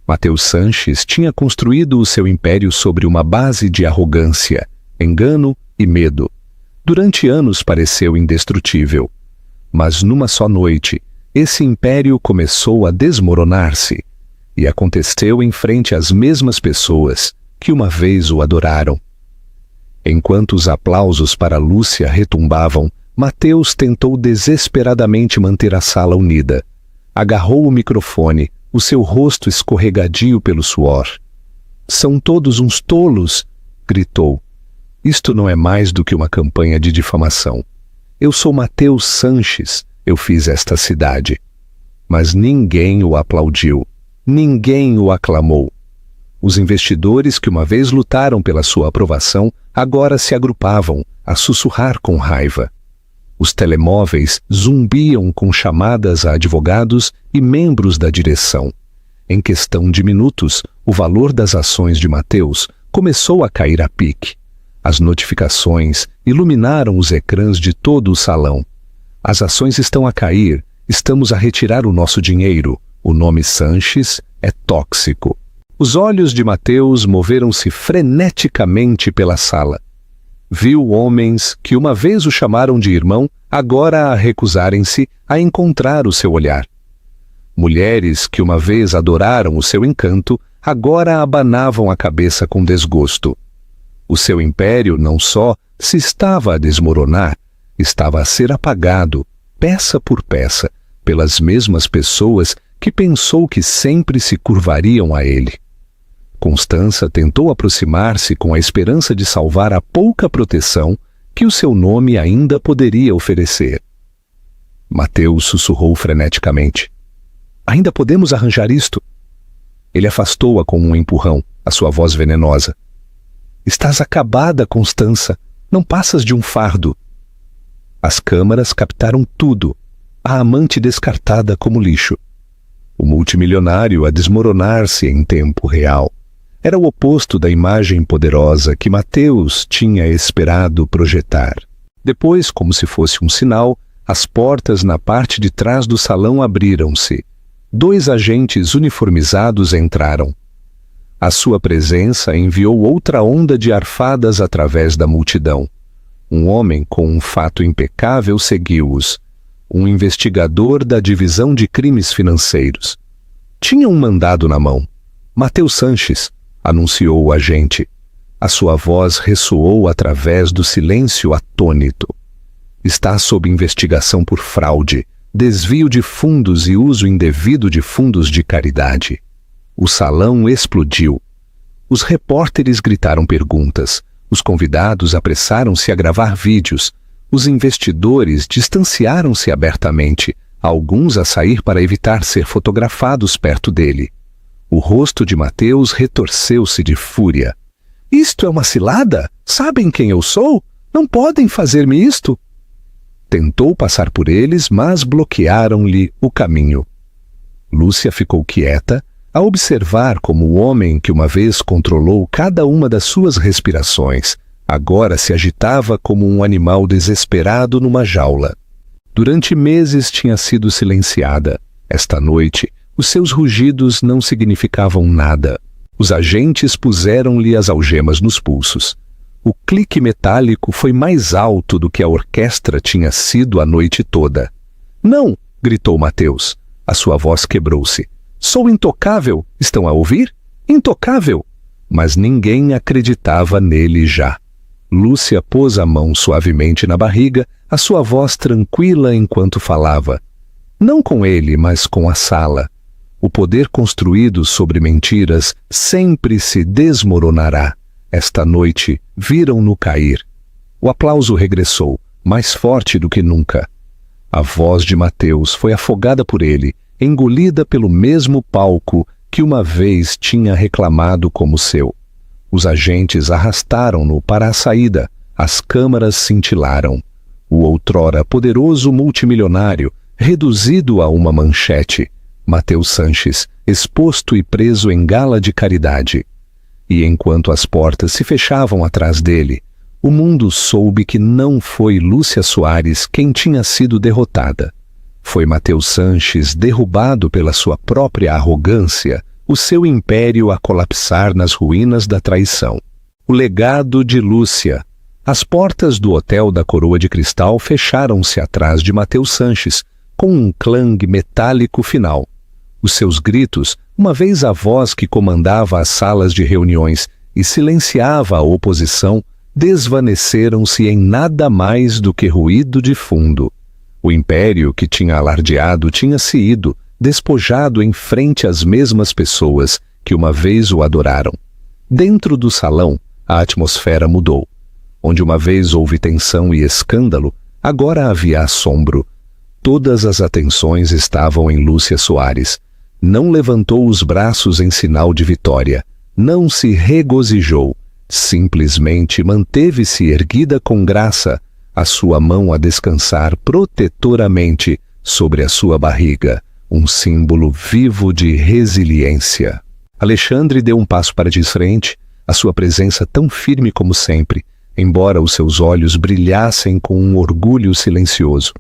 Mateus Sanches tinha construído o seu império sobre uma base de arrogância, engano e medo. Durante anos pareceu indestrutível. Mas numa só noite, esse império começou a desmoronar-se, e aconteceu em frente às mesmas pessoas que uma vez o adoraram. Enquanto os aplausos para Lúcia retumbavam, Mateus tentou desesperadamente manter a sala unida. Agarrou o microfone, o seu rosto escorregadio pelo suor. "São todos uns tolos!" gritou. "Isto não é mais do que uma campanha de difamação. Eu sou Mateus Sanches, eu fiz esta cidade." Mas ninguém o aplaudiu, ninguém o aclamou. Os investidores que uma vez lutaram pela sua aprovação agora se agrupavam, a sussurrar com raiva. Os telemóveis zumbiam com chamadas a advogados e membros da direção. Em questão de minutos, o valor das ações de Mateus começou a cair a pique. As notificações iluminaram os ecrãs de todo o salão. "As ações estão a cair, estamos a retirar o nosso dinheiro. O nome Sanches é tóxico." Os olhos de Mateus moveram-se freneticamente pela sala. Viu homens que uma vez o chamaram de irmão, agora a recusarem-se a encontrar o seu olhar. Mulheres que uma vez adoraram o seu encanto, agora abanavam a cabeça com desgosto. O seu império não só se estava a desmoronar, estava a ser apagado, peça por peça, pelas mesmas pessoas que pensou que sempre se curvariam a ele. Constança tentou aproximar-se com a esperança de salvar a pouca proteção que o seu nome ainda poderia oferecer. Mateus sussurrou freneticamente: Ainda podemos arranjar isto. Ele afastou-a com um empurrão, a sua voz venenosa. Estás acabada, Constança. Não passas de um fardo. As câmaras captaram tudo. A amante descartada como lixo. O multimilionário a desmoronar-se em tempo real. Era o oposto da imagem poderosa que Mateus tinha esperado projetar. Depois, como se fosse um sinal, as portas na parte de trás do salão abriram-se. 2 agentes uniformizados entraram. A sua presença enviou outra onda de arfadas através da multidão. Um homem com um fato impecável seguiu-os. Um investigador da divisão de crimes financeiros. Tinha um mandado na mão. Mateus Sanches, anunciou o agente. A sua voz ressoou através do silêncio atônito. Está sob investigação por fraude, desvio de fundos e uso indevido de fundos de caridade. O salão explodiu. Os repórteres gritaram perguntas. Os convidados apressaram-se a gravar vídeos. Os investidores distanciaram-se abertamente, alguns a sair para evitar ser fotografados perto dele. O rosto de Mateus retorceu-se de fúria. Isto é uma cilada? Sabem quem eu sou? Não podem fazer-me isto. Tentou passar por eles, mas bloquearam-lhe o caminho. Lúcia ficou quieta, a observar como o homem que uma vez controlou cada uma das suas respirações, agora se agitava como um animal desesperado numa jaula. Durante meses tinha sido silenciada. Esta noite, os seus rugidos não significavam nada. Os agentes puseram-lhe as algemas nos pulsos. O clique metálico foi mais alto do que a orquestra tinha sido a noite toda. Não! Gritou Mateus. A sua voz quebrou-se. Sou intocável! Estão a ouvir? Intocável! Mas ninguém acreditava nele já. Lúcia pôs a mão suavemente na barriga, a sua voz tranquila enquanto falava. Não com ele, mas com a sala. O poder construído sobre mentiras sempre se desmoronará. Esta noite viram-no cair. O aplauso regressou, mais forte do que nunca. A voz de Mateus foi afogada por ele, engolida pelo mesmo palco que uma vez tinha reclamado como seu. Os agentes arrastaram-no para a saída. As câmaras cintilaram. O outrora poderoso multimilionário, reduzido a uma manchete. Mateus Sanches, exposto e preso em gala de caridade. E enquanto as portas se fechavam atrás dele, o mundo soube que não foi Lúcia Soares quem tinha sido derrotada. Foi Mateus Sanches derrubado pela sua própria arrogância, o seu império a colapsar nas ruínas da traição. O legado de Lúcia. As portas do Hotel da Coroa de Cristal fecharam-se atrás de Mateus Sanches, com um clang metálico final. Os seus gritos, uma vez a voz que comandava as salas de reuniões e silenciava a oposição, desvaneceram-se em nada mais do que ruído de fundo. O império que tinha alardeado tinha-se ido, despojado em frente às mesmas pessoas que uma vez o adoraram. Dentro do salão, a atmosfera mudou. Onde uma vez houve tensão e escândalo, agora havia assombro. Todas as atenções estavam em Lúcia Soares. Não levantou os braços em sinal de vitória. Não se regozijou. Simplesmente manteve-se erguida com graça, a sua mão a descansar protetoramente sobre a sua barriga, um símbolo vivo de resiliência. Alexandre deu um passo para de frente, a sua presença tão firme como sempre, embora os seus olhos brilhassem com um orgulho silencioso.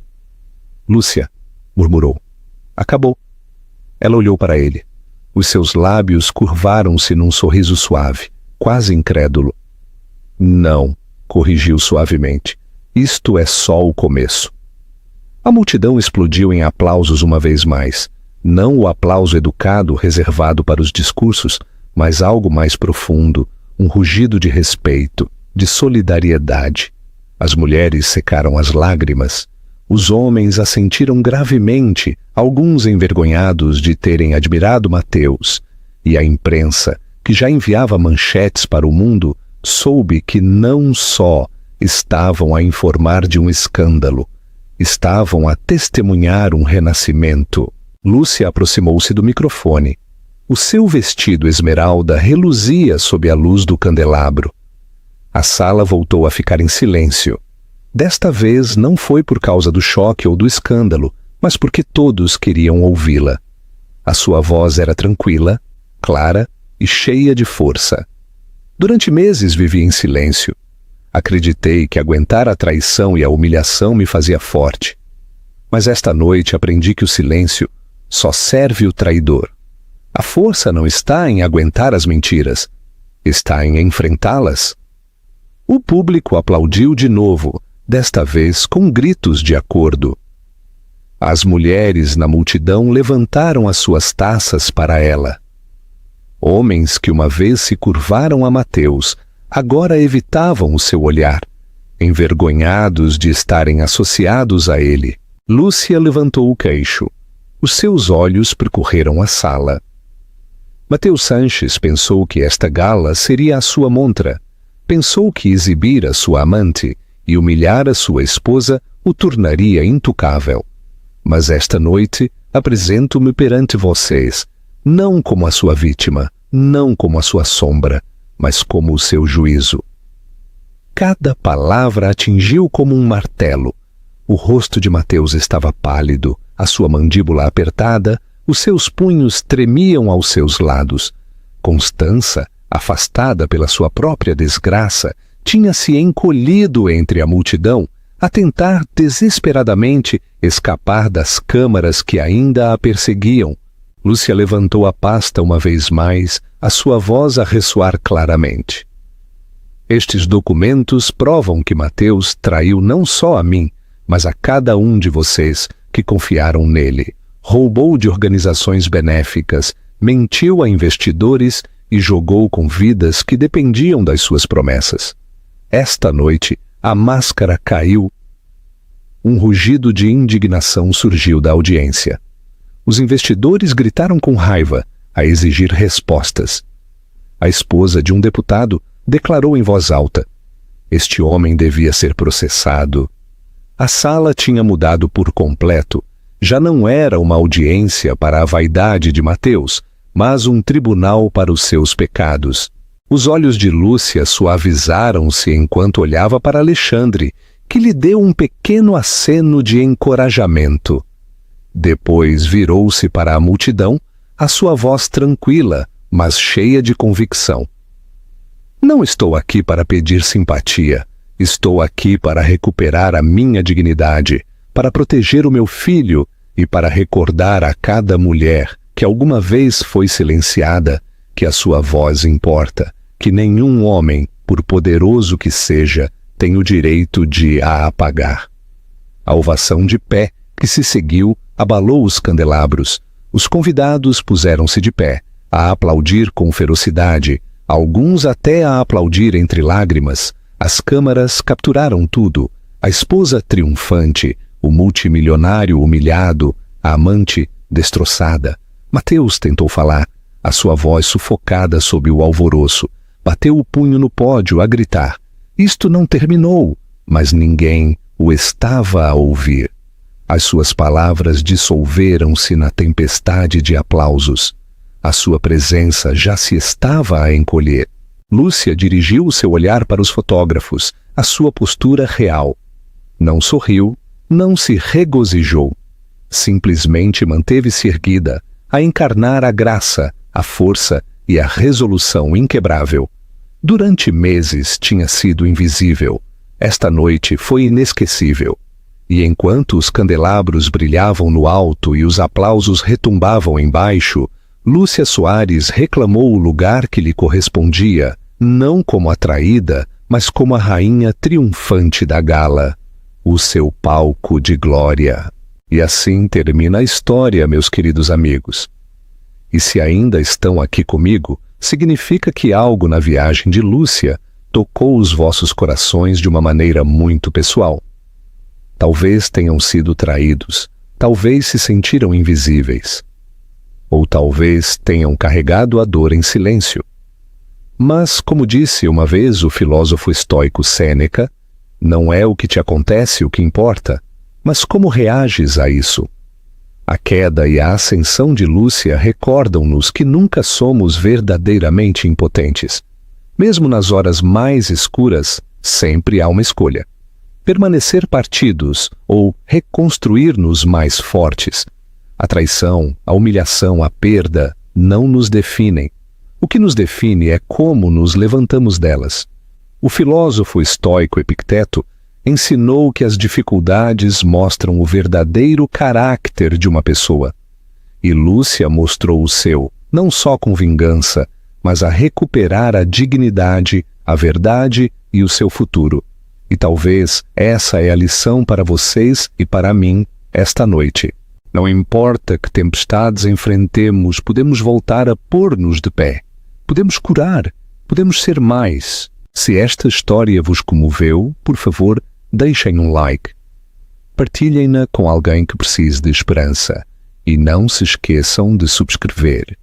Lúcia, murmurou. Acabou. Ela olhou para ele. Os seus lábios curvaram-se num sorriso suave, quase incrédulo. Não, corrigiu suavemente. Isto é só o começo. A multidão explodiu em aplausos uma vez mais. Não o aplauso educado reservado para os discursos, mas algo mais profundo, um rugido de respeito, de solidariedade. As mulheres secaram as lágrimas. Os homens assentiram gravemente, alguns envergonhados de terem admirado Mateus, e a imprensa, que já enviava manchetes para o mundo, soube que não só estavam a informar de um escândalo, estavam a testemunhar um renascimento. Lúcia aproximou-se do microfone. O seu vestido esmeralda reluzia sob a luz do candelabro. A sala voltou a ficar em silêncio. Desta vez não foi por causa do choque ou do escândalo, mas porque todos queriam ouvi-la. A sua voz era tranquila, clara e cheia de força. Durante meses vivi em silêncio. Acreditei que aguentar a traição e a humilhação me fazia forte. Mas esta noite aprendi que o silêncio só serve o traidor. A força não está em aguentar as mentiras, está em enfrentá-las. O público aplaudiu de novo, desta vez com gritos de acordo. As mulheres na multidão levantaram as suas taças para ela. Homens que uma vez se curvaram a Mateus, agora evitavam o seu olhar, envergonhados de estarem associados a ele. Lúcia levantou o queixo. Os seus olhos percorreram a sala. Mateus Sanches pensou que esta gala seria a sua montra. Pensou que exibir a sua amante e humilhar a sua esposa o tornaria intocável. Mas esta noite apresento-me perante vocês, não como a sua vítima, não como a sua sombra, mas como o seu juízo. Cada palavra atingiu como um martelo. O rosto de Mateus estava pálido, a sua mandíbula apertada, os seus punhos tremiam aos seus lados. Constança, afastada pela sua própria desgraça, tinha se encolhido entre a multidão, a tentar desesperadamente escapar das câmaras que ainda a perseguiam. Lúcia levantou a pasta uma vez mais, a sua voz a ressoar claramente. Estes documentos provam que Mateus traiu não só a mim, mas a cada um de vocês que confiaram nele. Roubou de organizações benéficas, mentiu a investidores e jogou com vidas que dependiam das suas promessas. Esta noite, a máscara caiu. Um rugido de indignação surgiu da audiência. Os investidores gritaram com raiva, a exigir respostas. A esposa de um deputado declarou em voz alta: este homem devia ser processado. A sala tinha mudado por completo. Já não era uma audiência para a vaidade de Mateus, mas um tribunal para os seus pecados. Os olhos de Lúcia suavizaram-se enquanto olhava para Alexandre, que lhe deu um pequeno aceno de encorajamento. Depois virou-se para a multidão, a sua voz tranquila, mas cheia de convicção. Não estou aqui para pedir simpatia. Estou aqui para recuperar a minha dignidade, para proteger o meu filho e para recordar a cada mulher que alguma vez foi silenciada que a sua voz importa, que nenhum homem, por poderoso que seja, tem o direito de a apagar. A ovação de pé que se seguiu abalou os candelabros. Os convidados puseram-se de pé, a aplaudir com ferocidade, alguns até a aplaudir entre lágrimas. As câmaras capturaram tudo: a esposa triunfante, o multimilionário humilhado, a amante destroçada. Mateus tentou falar, a sua voz sufocada sob o alvoroço. Bateu o punho no pódio a gritar. Isto não terminou, mas ninguém o estava a ouvir. As suas palavras dissolveram-se na tempestade de aplausos. A sua presença já se estava a encolher. Lúcia dirigiu o seu olhar para os fotógrafos, a sua postura real. Não sorriu, não se regozijou. Simplesmente manteve-se erguida, a encarnar a graça, a força e a resolução inquebrável. Durante meses tinha sido invisível. Esta noite foi inesquecível. E enquanto os candelabros brilhavam no alto e os aplausos retumbavam embaixo, Lúcia Soares reclamou o lugar que lhe correspondia, não como a traída, mas como a rainha triunfante da gala, o seu palco de glória. E assim termina a história, meus queridos amigos. E se ainda estão aqui comigo, significa que algo na viagem de Lúcia tocou os vossos corações de uma maneira muito pessoal. Talvez tenham sido traídos, talvez se sentiram invisíveis, ou talvez tenham carregado a dor em silêncio. Mas, como disse uma vez o filósofo estoico Sêneca, não é o que te acontece o que importa, mas como reages a isso. A queda e a ascensão de Lúcia recordam-nos que nunca somos verdadeiramente impotentes. Mesmo nas horas mais escuras, sempre há uma escolha: permanecer partidos ou reconstruir-nos mais fortes. A traição, a humilhação, a perda não nos definem. O que nos define é como nos levantamos delas. O filósofo estoico Epicteto ensinou que as dificuldades mostram o verdadeiro caráter de uma pessoa. E Lúcia mostrou o seu, não só com vingança, mas a recuperar a dignidade, a verdade e o seu futuro. E talvez essa é a lição para vocês e para mim esta noite. Não importa que tempestades enfrentemos, podemos voltar a pôr-nos de pé. Podemos curar, podemos ser mais. Se esta história vos comoveu, por favor, deixem um like. Partilhem-na com alguém que precise de esperança. E não se esqueçam de subscrever.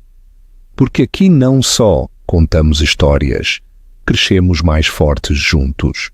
Porque aqui não só contamos histórias, crescemos mais fortes juntos.